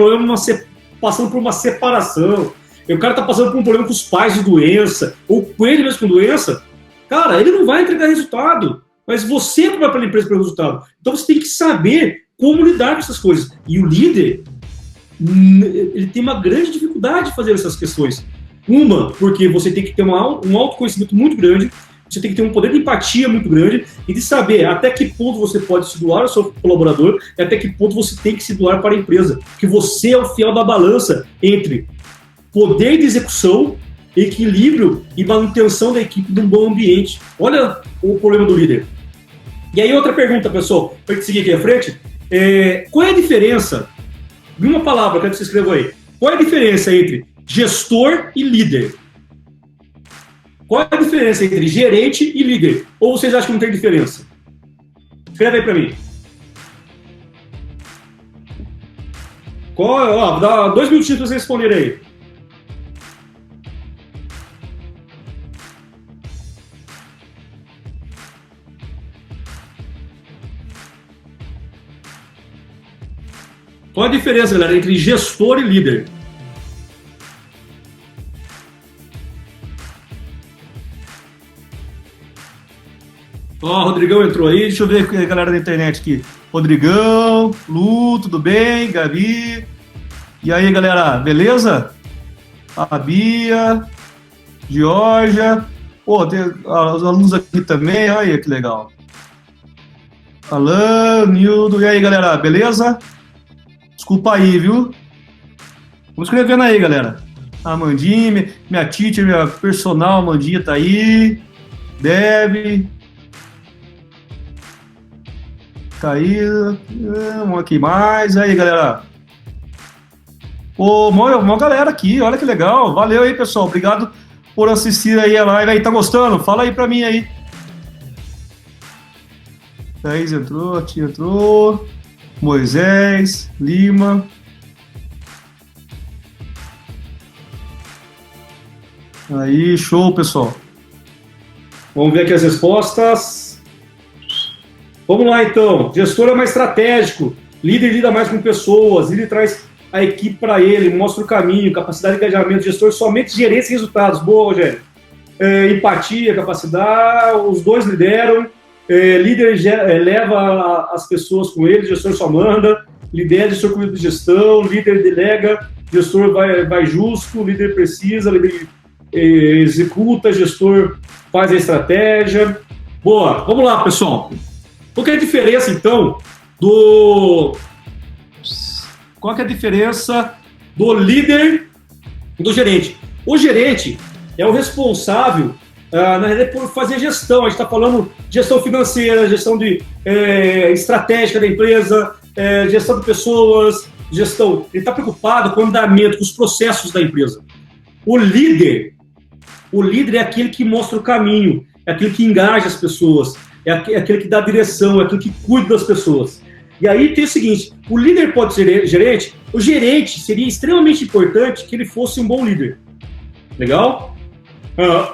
Speaker 1: passando por uma separação, e o cara está passando por um problema com os pais de doença, ou com ele mesmo com doença, cara, ele não vai entregar resultado. Mas você que vai para a empresa para o resultado. Então você tem que saber como lidar com essas coisas. E o líder, ele tem uma grande dificuldade de fazer essas questões. Uma, porque você tem que ter um autoconhecimento muito grande, você tem que ter um poder de empatia muito grande e de saber até que ponto você pode se doar ao seu colaborador e até que ponto você tem que se doar para a empresa. Porque você é o fiel da balança entre poder de execução, equilíbrio e manutenção da equipe num bom ambiente. Olha o problema do líder. E aí outra pergunta, pessoal, para a gente seguir aqui à frente. Qual é a diferença, em uma palavra, quero que você escreva aí, qual é a diferença entre gestor e líder? Qual é a diferença entre gerente e líder? Ou vocês acham que não tem diferença? Escreve aí para mim. Dá 2 minutinhos para vocês responderem aí. Qual a diferença, galera, entre gestor e líder? Ó, o Rodrigão entrou aí, deixa eu ver a galera da internet aqui. Rodrigão, Lu, tudo bem? Gabi. E aí, galera, beleza? A Bia, Georgia. Pô, tem os alunos aqui também, olha aí que legal. Alan, Nildo, e aí, galera, beleza? Desculpa aí, viu? Vamos escrevendo aí, galera. Amandinha, minha teacher, minha personal, Amandinha tá aí. Deb. Tá aí. Vamos aqui mais. Aí, galera. Pô, mó galera aqui, olha que legal. Valeu aí, pessoal. Obrigado por assistir aí a live. Aí, tá gostando? Fala aí pra mim aí. Thaís entrou, a tia entrou. Moisés, Lima. Aí, show, pessoal. Vamos ver aqui as respostas. Vamos lá, então. Gestor é mais estratégico. Líder lida mais com pessoas. Líder traz a equipe para ele, mostra o caminho, capacidade de engajamento. Gestor somente gerência e resultados. Boa, Rogério. Empatia, capacidade. Os dois lideram. Líder leva as pessoas com ele, gestor só manda, lidera, gestor cuida de gestão, líder delega, gestor vai justo, líder precisa, líder executa, gestor faz a estratégia. Boa, vamos lá, pessoal. Qual que é a diferença, então, Qual que é a diferença do líder e do gerente? O gerente é o responsável na realidade, por fazer gestão. A gente está falando de gestão financeira, gestão estratégica da empresa, gestão de pessoas, gestão. Ele está preocupado com o andamento, com os processos da empresa. O líder é aquele que mostra o caminho, é aquele que engaja as pessoas, é aquele que dá direção, é aquele que cuida das pessoas. E aí tem o seguinte, o líder pode ser gerente, o gerente seria extremamente importante que ele fosse um bom líder. Legal?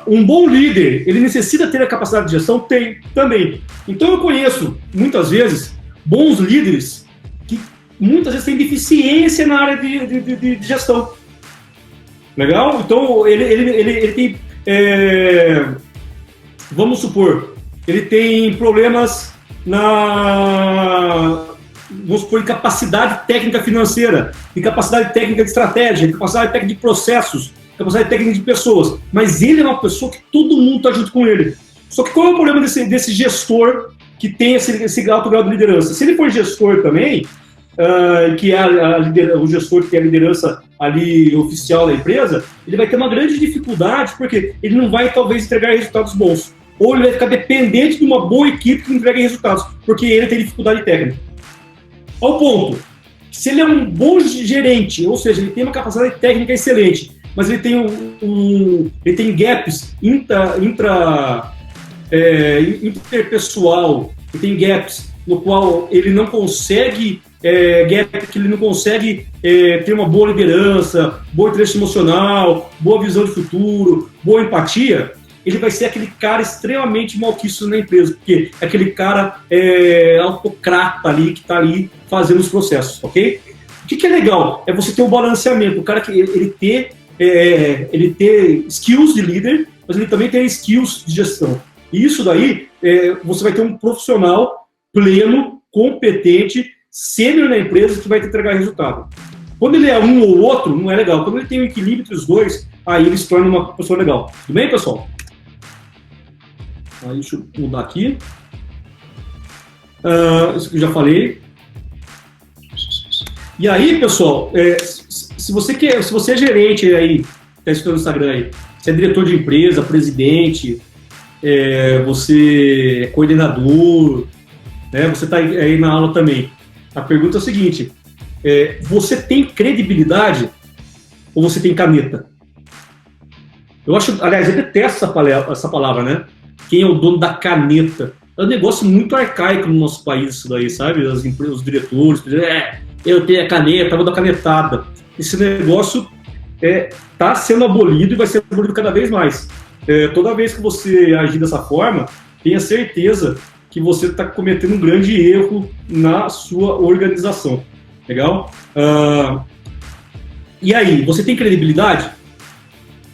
Speaker 1: Um bom líder, ele necessita ter a capacidade de gestão? Tem, também. Então eu conheço, muitas vezes, bons líderes que muitas vezes têm deficiência na área de gestão. Legal? Então ele tem, vamos supor, ele tem problemas vamos supor, em capacidade técnica financeira, em capacidade técnica de estratégia, em capacidade técnica de processos, capacidade técnica de pessoas, mas ele é uma pessoa que todo mundo está junto com ele. Só que qual é o problema desse gestor que tem esse alto grau de liderança? Se ele for gestor também, que é o gestor que tem a liderança ali oficial da empresa, ele vai ter uma grande dificuldade, porque ele não vai talvez entregar resultados bons. Ou ele vai ficar dependente de uma boa equipe que entregue resultados, porque ele tem dificuldade técnica. Ao ponto, se ele é um bom gerente, ou seja, ele tem uma capacidade técnica excelente, mas ele tem ele tem gaps interpessoal, ele tem gaps no qual ele não consegue ter uma boa liderança, bom interesse emocional, boa visão de futuro, boa empatia, ele vai ser aquele cara extremamente malquisto na empresa, porque é aquele cara autocrata ali, que está ali fazendo os processos, ok? O que é legal? É você ter um balanceamento, o cara que ele ter skills de líder, mas ele também tem skills de gestão. E isso daí, você vai ter um profissional pleno, competente, sênior na empresa que vai te entregar resultado. Quando ele é um ou outro, não é legal. Quando ele tem um equilíbrio entre os dois, aí ele se torna uma pessoa legal. Tudo bem, pessoal? Aí, deixa eu mudar aqui. Isso que eu já falei. E aí, pessoal, se você é gerente aí, está escutando no Instagram aí, você é diretor de empresa, presidente, você é coordenador, né, você está aí na aula também. A pergunta é a seguinte, você tem credibilidade ou você tem caneta? Eu acho, aliás, eu detesto essa palavra, né? Quem é o dono da caneta? É um negócio muito arcaico no nosso país isso daí, sabe? As empresas, os diretores, eu tenho a caneta, vou dar canetada. Esse negócio está sendo abolido e vai ser abolido cada vez mais. Toda vez que você agir dessa forma, tenha certeza que você está cometendo um grande erro na sua organização. Legal? E aí, você tem credibilidade?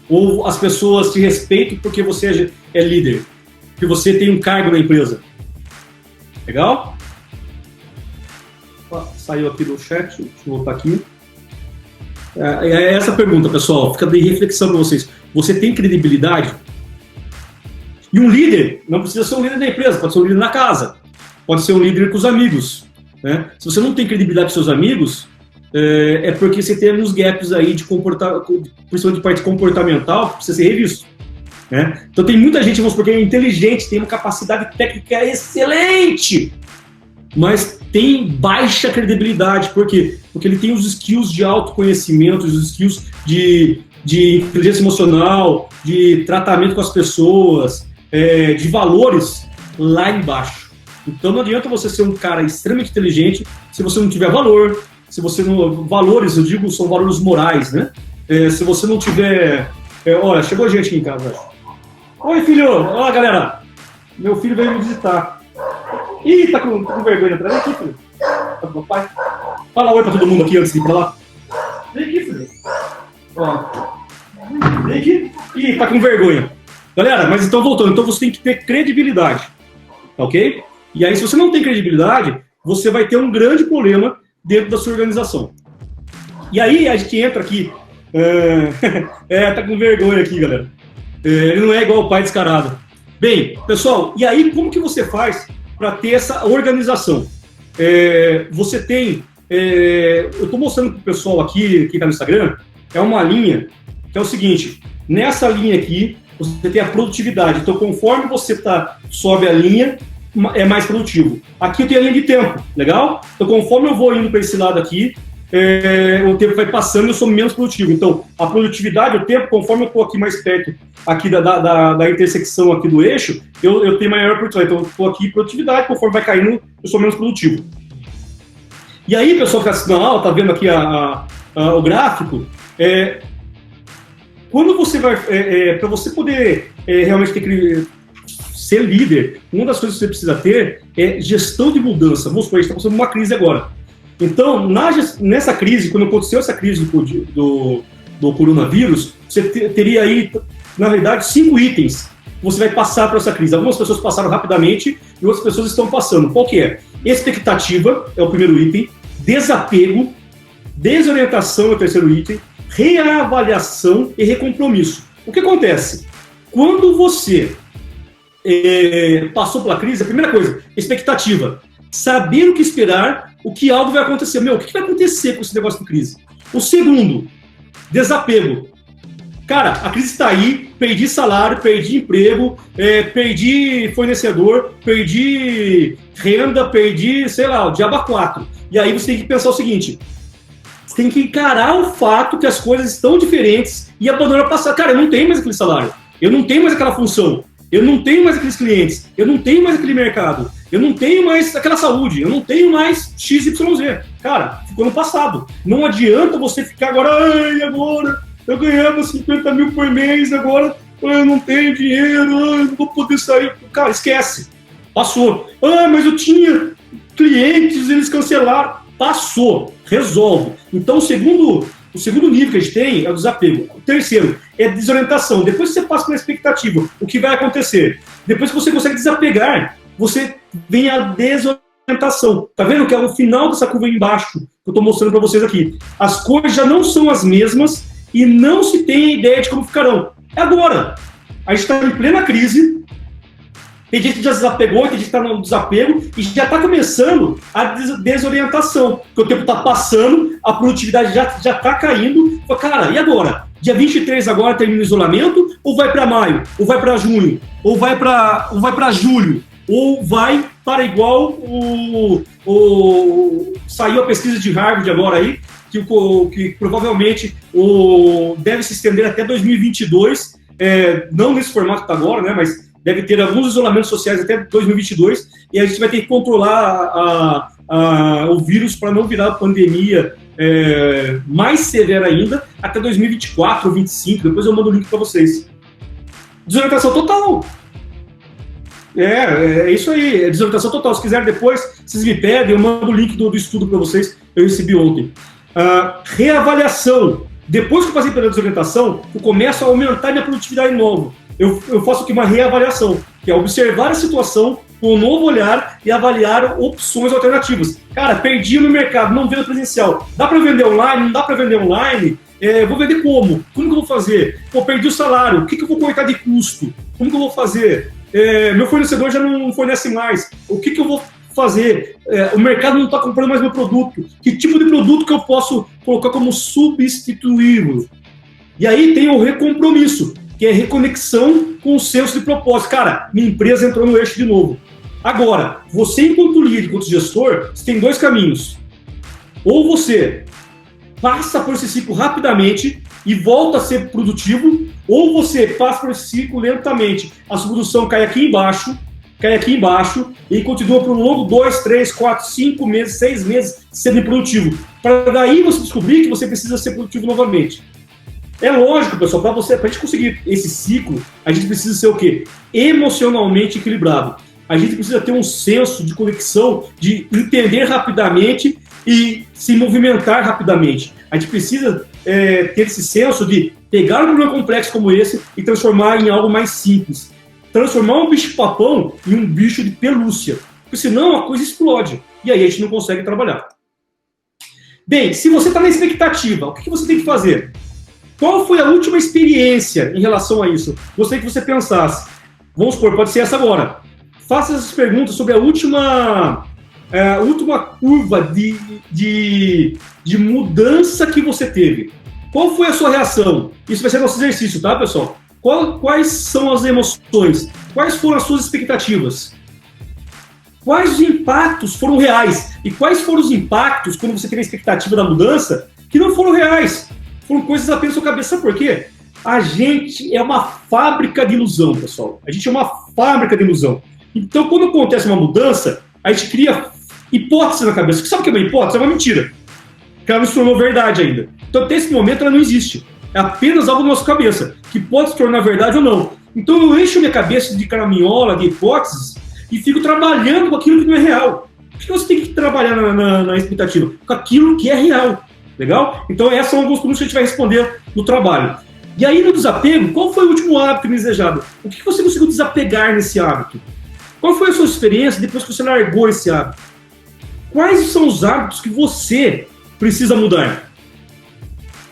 Speaker 1: Ou as pessoas te respeitam porque você é líder? Porque você tem um cargo na empresa? Legal? Saiu aqui do chat, deixa eu voltar aqui. É essa a pergunta, pessoal. Fica de reflexão para vocês. Você tem credibilidade? E um líder não precisa ser um líder da empresa, pode ser um líder na casa, pode ser um líder com os amigos, né? Se você não tem credibilidade com seus amigos, é porque você tem uns gaps aí principalmente de parte comportamental, que precisa ser revisto, né? Então tem muita gente, vamos supor, que é inteligente, tem uma capacidade técnica excelente, mas tem baixa credibilidade. Por quê? Porque ele tem os skills de autoconhecimento, os skills de inteligência emocional, de tratamento com as pessoas, de valores lá embaixo. Então não adianta você ser um cara extremamente inteligente se você não tiver valor, se você não... Valores, eu digo, são valores morais, né? Se você não tiver... olha, chegou gente aqui em casa. Oi, filho! Olha, galera! Meu filho veio me visitar. Ih, tá com vergonha atrás. Vem aqui, filho. Papai. Fala oi pra todo mundo aqui antes de ir pra lá. Vem aqui, filho. Ó. Vem aqui. Ih, tá com vergonha. Galera, mas então voltando. Então você tem que ter credibilidade. Ok? E aí, se você não tem credibilidade, você vai ter um grande problema dentro da sua organização. E aí, a gente entra aqui. Tá com vergonha aqui, galera. Ele não é igual o pai descarado. Bem, pessoal, e aí como que você faz para ter essa organização? Você tem... eu estou mostrando para o pessoal aqui, que está no Instagram, é uma linha que é o seguinte, nessa linha aqui, você tem a produtividade. Então, conforme você sobe a linha, é mais produtivo. Aqui eu tenho a linha de tempo, legal? Então, conforme eu vou indo para esse lado aqui, o tempo vai passando e eu sou menos produtivo. Então, a produtividade, o tempo, conforme eu estou aqui mais perto aqui da intersecção aqui do eixo, eu tenho maior produtividade. Então, eu estou aqui produtividade, conforme vai caindo, eu sou menos produtivo. E aí, pessoal que está assistindo a aula, está vendo aqui o gráfico, quando você vai... para você poder realmente ser líder, uma das coisas que você precisa ter é gestão de mudança. Vamos supor, a gente está passando uma crise agora. Então, nessa crise, quando aconteceu essa crise do coronavírus, você teria aí, na verdade, 5 itens que você vai passar para essa crise. Algumas pessoas passaram rapidamente e outras pessoas estão passando. Qual que é? Expectativa é o primeiro item, desapego, desorientação é o terceiro item, reavaliação e recompromisso. O que acontece? Quando você passou pela crise, a primeira coisa, expectativa. Saber o que esperar, o que algo vai acontecer. O que vai acontecer com esse negócio de crise? O segundo, desapego. Cara, a crise está aí, perdi salário, perdi emprego, perdi fornecedor, perdi renda, perdi, sei lá, o diabo a 4. E aí você tem que pensar o seguinte, Você tem que encarar o fato que as coisas estão diferentes e abandonar o passado. Cara, eu não tenho mais aquele salário, eu não tenho mais aquela função, eu não tenho mais aqueles clientes, eu não tenho mais aquele mercado, eu não tenho mais aquela saúde, eu não tenho mais XYZ. Cara, ficou no passado. Não adianta você ficar agora, ai, agora eu ganhava 50 mil por mês, agora eu não tenho dinheiro, eu não vou poder sair. Cara, esquece. Passou. Ah, mas eu tinha clientes, eles cancelaram. Passou. Resolve. Então, o segundo nível que a gente tem é o desapego. O terceiro é a desorientação. Depois que você passa pela expectativa, o que vai acontecer? Depois que você consegue desapegar, você vem a desorientação. Tá vendo que é o final dessa curva aí embaixo que eu estou mostrando para vocês aqui. As coisas já não são as mesmas e não se tem ideia de como ficarão. É agora. A gente está em plena crise. Tem gente que já desapegou, tem gente que está no desapego e já está começando a desorientação. Porque o tempo está passando, a produtividade já está caindo. Cara, e agora? Dia 23 agora termina o isolamento? Ou vai para maio? Ou vai para junho? Ou vai para julho? Ou vai para igual saiu a pesquisa de Harvard agora aí, que provavelmente deve se estender até 2022, não nesse formato que está agora, né, mas deve ter alguns isolamentos sociais até 2022, e a gente vai ter que controlar o vírus para não virar pandemia mais severa ainda, até 2024 ou 2025, depois eu mando o link para vocês. Desorientação total. É isso aí, é desorientação total. Se quiser depois, vocês me pedem, eu mando o link do estudo para vocês, eu recebi ontem. Reavaliação. Depois que eu passei pela desorientação, eu começo a aumentar minha produtividade de novo. Eu faço aqui uma reavaliação, que é observar a situação com um novo olhar e avaliar opções alternativas. Cara, perdi no mercado, não vendo presencial. Dá para vender online? Não dá para vender online? Vou vender como? Como que eu vou fazer? Pô, perdi o salário, o que eu vou cortar de custo? Como que eu vou fazer? Meu fornecedor já não fornece mais. O que eu vou fazer? O mercado não está comprando mais meu produto. Que tipo de produto que eu posso colocar como substituível? E aí tem o recompromisso, que é reconexão com o senso de propósito. Cara, minha empresa entrou no eixo de novo. Agora, você enquanto líder, enquanto gestor, você tem dois caminhos. Ou você passa por esse ciclo rapidamente e volta a ser produtivo, ou você passa por esse ciclo lentamente. A sua produção cai aqui embaixo, e continua por um longo 2, 3, 4, 5 meses, 6 meses sendo produtivo. Para daí você descobrir que você precisa ser produtivo novamente. É lógico, pessoal, para a gente conseguir esse ciclo, a gente precisa ser o quê? Emocionalmente equilibrado. A gente precisa ter um senso de conexão, de entender rapidamente e se movimentar rapidamente. A gente precisa ter esse senso de pegar um problema complexo como esse e transformar em algo mais simples. Transformar um bicho-papão em um bicho de pelúcia. Porque senão a coisa explode. E aí a gente não consegue trabalhar. Bem, se você está na expectativa, o que você tem que fazer? Qual foi a última experiência em relação a isso? Gostaria que você pensasse. Vamos supor, pode ser essa agora. Faça essas perguntas sobre a última curva de mudança que você teve. Qual foi a sua reação? Isso vai ser nosso exercício, tá, pessoal? Quais são as emoções? Quais foram as suas expectativas? Quais os impactos foram reais? E quais foram os impactos, quando você teve a expectativa da mudança, que não foram reais? Foram coisas apenas na sua cabeça. Sabe por quê? A gente é uma fábrica de ilusão, pessoal. A gente é uma fábrica de ilusão. Então, quando acontece uma mudança, a gente cria hipótese na cabeça. Sabe o que é uma hipótese? É uma mentira. Que ela não se tornou verdade ainda. Então, até esse momento, ela não existe. É apenas algo na nossa cabeça, que pode se tornar verdade ou não. Então, eu encho minha cabeça de caraminhola, de hipóteses, e fico trabalhando com aquilo que não é real. O que você tem que trabalhar na expectativa? Com aquilo que é real. Legal? Então, essas são algumas perguntas que a gente vai responder no trabalho. E aí, no desapego, qual foi o último hábito desejado? O que você conseguiu desapegar nesse hábito? Qual foi a sua experiência depois que você largou esse hábito? Quais são os hábitos que você precisa mudar?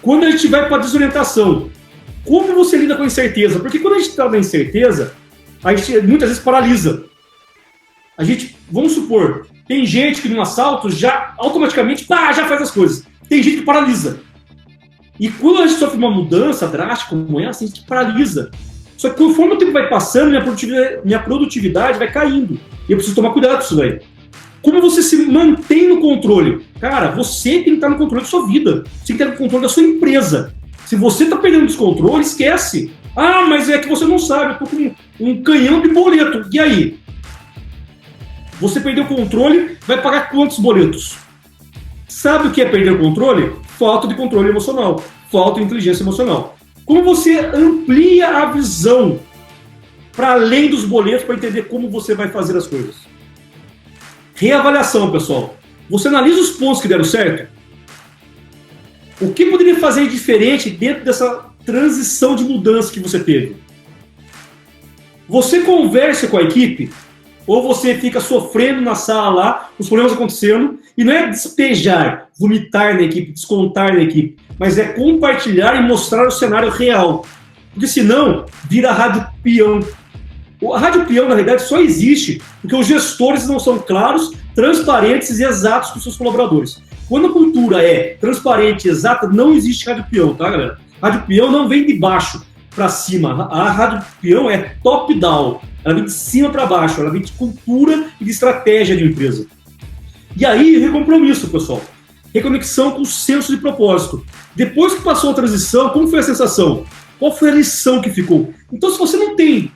Speaker 1: Quando a gente vai para a desorientação, como você lida com a incerteza? Porque quando a gente está na incerteza, a gente muitas vezes paralisa. A gente, vamos supor, tem gente que num assalto já automaticamente já faz as coisas. Tem gente que paralisa. E quando a gente sofre uma mudança drástica como essa, a gente paralisa. Só que conforme o tempo vai passando, minha produtividade vai caindo. E eu preciso tomar cuidado com isso daí. Como você se mantém no controle? Cara, você tem que estar no controle da sua vida. Você tem que estar no controle da sua empresa. Se você está perdendo descontrole, esquece. Ah, mas é que você não sabe, eu tô com um canhão de boleto. E aí? Você perdeu o controle, vai pagar quantos boletos? Sabe o que é perder o controle? Falta de controle emocional, falta de inteligência emocional. Como você amplia a visão para além dos boletos para entender como você vai fazer as coisas? Reavaliação, pessoal. Você analisa os pontos que deram certo. O que poderia fazer diferente dentro dessa transição de mudança que você teve? Você conversa com a equipe ou você fica sofrendo na sala lá, os problemas acontecendo, e não é despejar, vomitar na equipe, descontar na equipe, mas é compartilhar e mostrar o cenário real. Porque senão, vira rádio peão. A rádio peão, na realidade, só existe porque os gestores não são claros, transparentes e exatos com seus colaboradores. Quando a cultura é transparente e exata, não existe rádio peão, tá, galera? Rádio peão não vem de baixo para cima. A rádio peão é top-down. Ela vem de cima para baixo, ela vem de cultura e de estratégia de empresa. E aí, recompromisso, pessoal. Reconexão com o senso de propósito. Depois que passou a transição, como foi a sensação? Qual foi a lição que ficou? Então, se você não tem,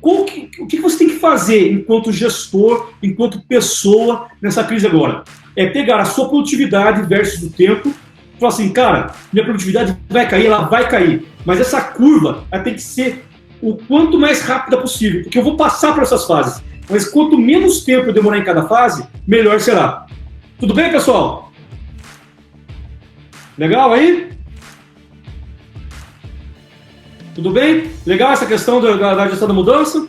Speaker 1: o que você tem que fazer enquanto gestor, enquanto pessoa nessa crise agora? É pegar a sua produtividade versus o tempo e falar assim, cara, minha produtividade vai cair, ela vai cair. Mas essa curva ela tem que ser o quanto mais rápida possível, porque eu vou passar por essas fases. Mas quanto menos tempo eu demorar em cada fase, melhor será. Tudo bem, pessoal? Legal aí? Tudo bem? Legal essa questão da gestão da mudança?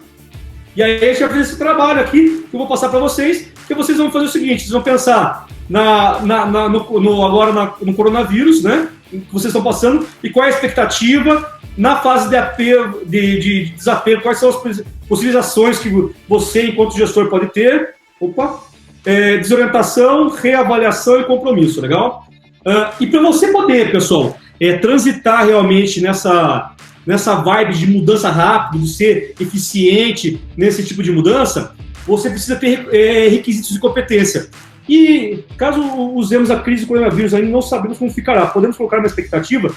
Speaker 1: E aí a gente vai fazer esse trabalho aqui, que eu vou passar para vocês, que vocês vão fazer o seguinte, vocês vão pensar agora no coronavírus, né? Que vocês estão passando, e qual é a expectativa na fase de desapego, quais são as possíveis ações que você, enquanto gestor, pode ter. Desorientação, reavaliação e compromisso, legal? E para você poder, pessoal, transitar realmente nessa vibe de mudança rápida, de ser eficiente nesse tipo de mudança, você precisa ter requisitos de competência. E caso usemos a crise do coronavírus, ainda não sabemos como ficará. Podemos colocar uma expectativa?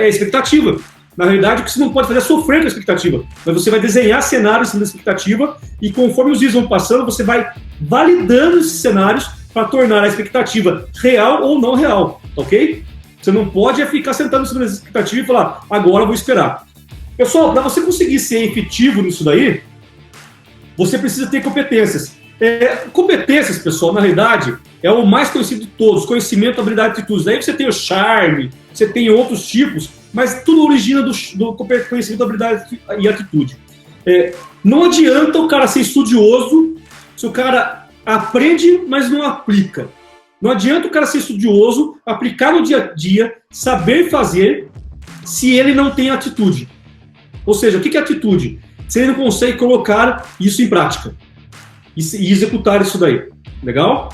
Speaker 1: Expectativa. Na realidade, o que você não pode fazer é sofrer com a expectativa. Mas você vai desenhar cenários em cima da expectativa e conforme os dias vão passando, você vai validando esses cenários para tornar a expectativa real ou não real, ok? Você não pode ficar sentado em cima da expectativa e falar, agora eu vou esperar. Pessoal, para você conseguir ser efetivo nisso daí, você precisa ter competências. Competências, pessoal, na realidade, é o mais conhecido de todos, conhecimento, habilidade e atitudes. Daí você tem o charme, você tem outros tipos, mas tudo origina do conhecimento, habilidade e atitude. Não adianta o cara ser estudioso se o cara aprende, mas não aplica. Não adianta o cara ser estudioso, aplicar no dia a dia, saber fazer, se ele não tem atitude. Ou seja, o que é atitude? Se ele não consegue colocar isso em prática e executar isso daí. Legal?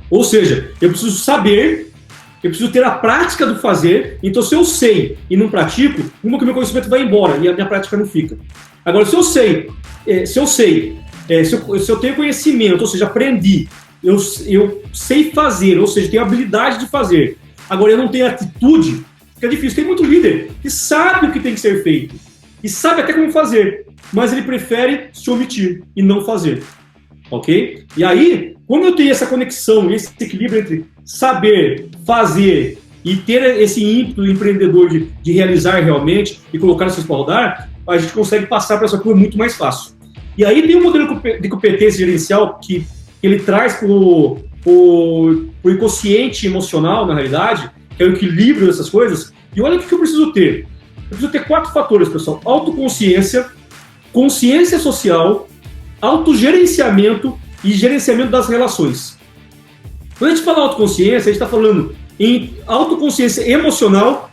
Speaker 1: Ou seja, eu preciso saber, eu preciso ter a prática do fazer, então se eu sei e não pratico, que o meu conhecimento vai embora e a minha prática não fica. Agora, se eu tenho conhecimento, ou seja, aprendi, eu sei fazer, ou seja, tenho habilidade de fazer, agora eu não tenho atitude, fica difícil. Tem muito líder que sabe o que tem que ser feito e sabe até como fazer, mas ele prefere se omitir e não fazer. Ok? E aí, quando eu tenho essa conexão, esse equilíbrio entre saber, fazer e ter esse ímpeto empreendedor de realizar realmente e colocar as coisas para rodar, a gente consegue passar para essa curva muito mais fácil. E aí tem um modelo de competência gerencial que ele traz para o inconsciente emocional, na realidade, que é o equilíbrio dessas coisas. E olha o que eu preciso ter. Eu preciso ter 4 fatores, pessoal. Autoconsciência, consciência social, autogerenciamento e gerenciamento das relações. Quando a gente fala autoconsciência, a gente está falando em autoconsciência emocional.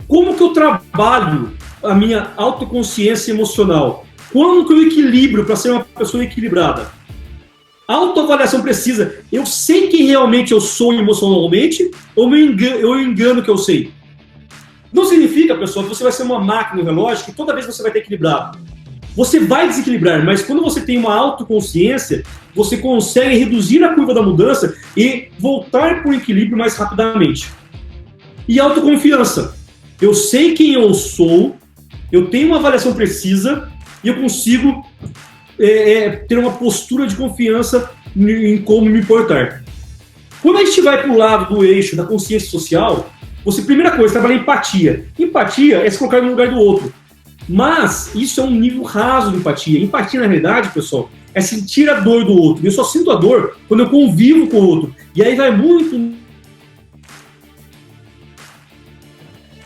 Speaker 1: Como que eu trabalho a minha autoconsciência emocional? Como que eu equilibro para ser uma pessoa equilibrada? Autoavaliação precisa. Eu sei quem realmente eu sou emocionalmente ou eu engano que eu sei? Não significa, pessoal, que você vai ser uma máquina no relógio que toda vez você vai ter equilibrado. Você vai desequilibrar, mas quando você tem uma autoconsciência, você consegue reduzir a curva da mudança e voltar para o equilíbrio mais rapidamente. E autoconfiança. Eu sei quem eu sou, eu tenho uma avaliação precisa e eu consigo ter uma postura de confiança em como me portar. Quando a gente vai para o lado do eixo da consciência social, você, primeira coisa, trabalha empatia. Empatia é se colocar no lugar do outro. Mas isso é um nível raso de empatia. Empatia, na realidade, pessoal, é sentir a dor do outro. Eu só sinto a dor quando eu convivo com o outro. E aí vai muito...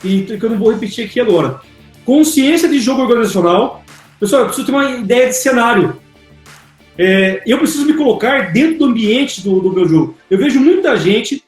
Speaker 1: E que eu não vou repetir aqui agora. Consciência de jogo organizacional. Pessoal, eu preciso ter uma ideia de cenário. Eu preciso me colocar dentro do ambiente do meu jogo. Eu vejo muita gente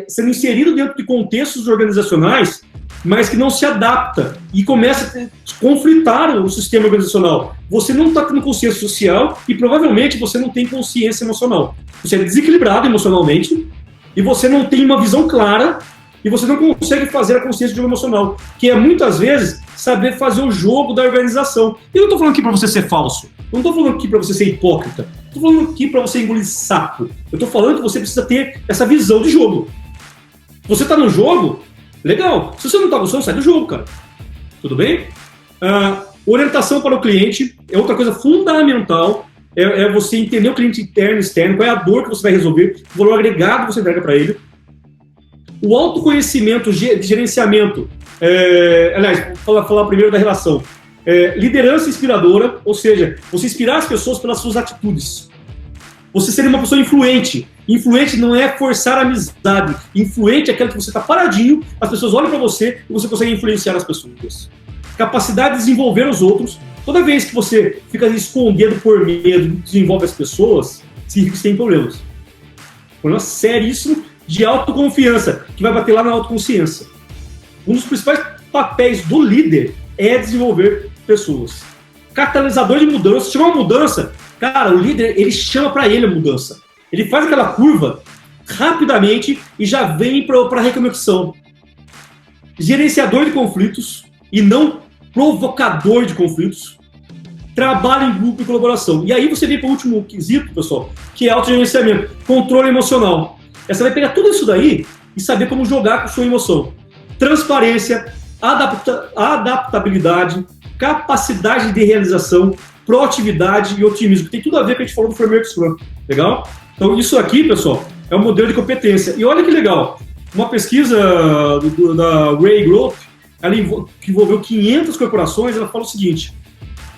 Speaker 1: sendo inserido dentro de contextos organizacionais, mas que não se adapta e começa a conflitar o sistema organizacional. Você não está tendo consciência social e provavelmente você não tem consciência emocional. Você é desequilibrado emocionalmente e você não tem uma visão clara e você não consegue fazer a consciência de jogo emocional, que é muitas vezes saber fazer o jogo da organização. E eu não estou falando aqui para você ser falso, não estou falando aqui para você ser hipócrita, estou falando aqui para você engolir sapo. Eu estou falando que você precisa ter essa visão de jogo. Você está no jogo, legal. Se você não está gostando, sai do jogo, cara. Tudo bem? Orientação para o cliente é outra coisa fundamental. É você entender o cliente interno e externo, qual é a dor que você vai resolver, o valor agregado que você entrega para ele. O autoconhecimento de gerenciamento. Aliás, vou falar primeiro da relação. Liderança inspiradora, ou seja, você inspirar as pessoas pelas suas atitudes. Você ser uma pessoa influente. Influente não é forçar a amizade. Influente é aquela que você está paradinho, as pessoas olham para você e você consegue influenciar as pessoas. Capacidade de desenvolver os outros. Toda vez que você fica escondendo por medo, desenvolve as pessoas, você tem problemas. Problema seríssimo de autoconfiança, que vai bater lá na autoconsciência. Um dos principais papéis do líder é desenvolver pessoas. Catalisador de mudança. Se tiver uma mudança, cara, o líder, ele chama para ele a mudança. Ele faz aquela curva rapidamente e já vem para a reconexão. Gerenciador de conflitos e não provocador de conflitos. Trabalho em grupo e colaboração. E aí você vem para o último quesito, pessoal, que é autogerenciamento. Controle emocional. Você vai pegar tudo isso daí e saber como jogar com sua emoção. Transparência, adaptabilidade, capacidade de realização, proatividade e otimismo, que tem tudo a ver com o que a gente falou do Framework Scrum. Legal? Então isso aqui, pessoal, é um modelo de competência. E olha que legal, uma pesquisa da Ray Group, ela que envolveu 500 corporações, ela fala o seguinte,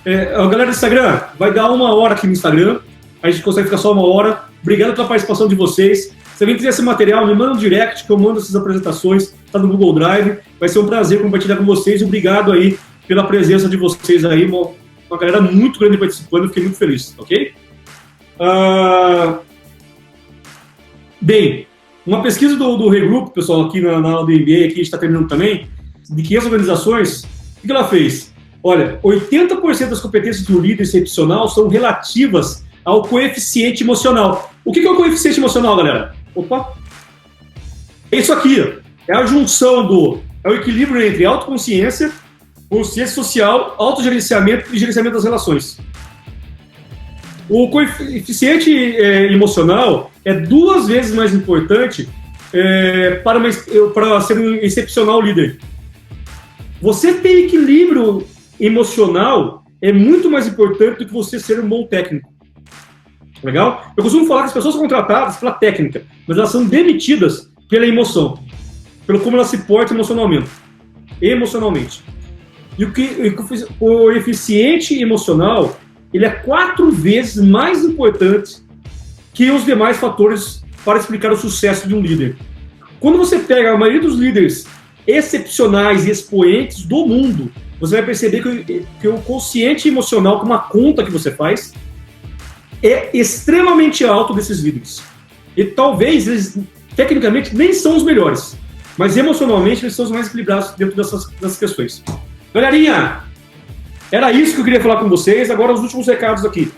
Speaker 1: a galera do Instagram, vai dar 1 hora aqui no Instagram, a gente consegue ficar só 1 hora. Obrigado pela participação de vocês. Se alguém quiser esse material, me manda um direct que eu mando essas apresentações, tá no Google Drive. Vai ser um prazer compartilhar com vocês. Obrigado aí pela presença de vocês aí, uma galera muito grande participando, eu fiquei muito feliz, ok? Bem, uma pesquisa do Regroup, pessoal, aqui na aula do MBA, aqui a gente está terminando também, de 500 organizações, o que ela fez? Olha, 80% das competências do líder excepcional são relativas ao coeficiente emocional. O que é o coeficiente emocional, galera? Opa! É isso aqui, ó. É a junção é o equilíbrio entre autoconsciência, consciência social, autogerenciamento e gerenciamento das relações. O coeficiente emocional é 2 vezes mais importante para ser um excepcional líder. Você ter equilíbrio emocional é muito mais importante do que você ser um bom técnico. Legal? Eu costumo falar que as pessoas são contratadas pela técnica, mas elas são demitidas pela emoção, pelo como elas se portam emocionalmente. E o coeficiente emocional, ele é 4 vezes mais importante que os demais fatores para explicar o sucesso de um líder. Quando você pega a maioria dos líderes excepcionais e expoentes do mundo, você vai perceber que o quociente emocional, que é uma conta que você faz, é extremamente alto desses líderes. E talvez eles, tecnicamente, nem são os melhores, mas emocionalmente eles são os mais equilibrados dentro dessas questões. Galerinha, era isso que eu queria falar com vocês. Agora os últimos recados aqui.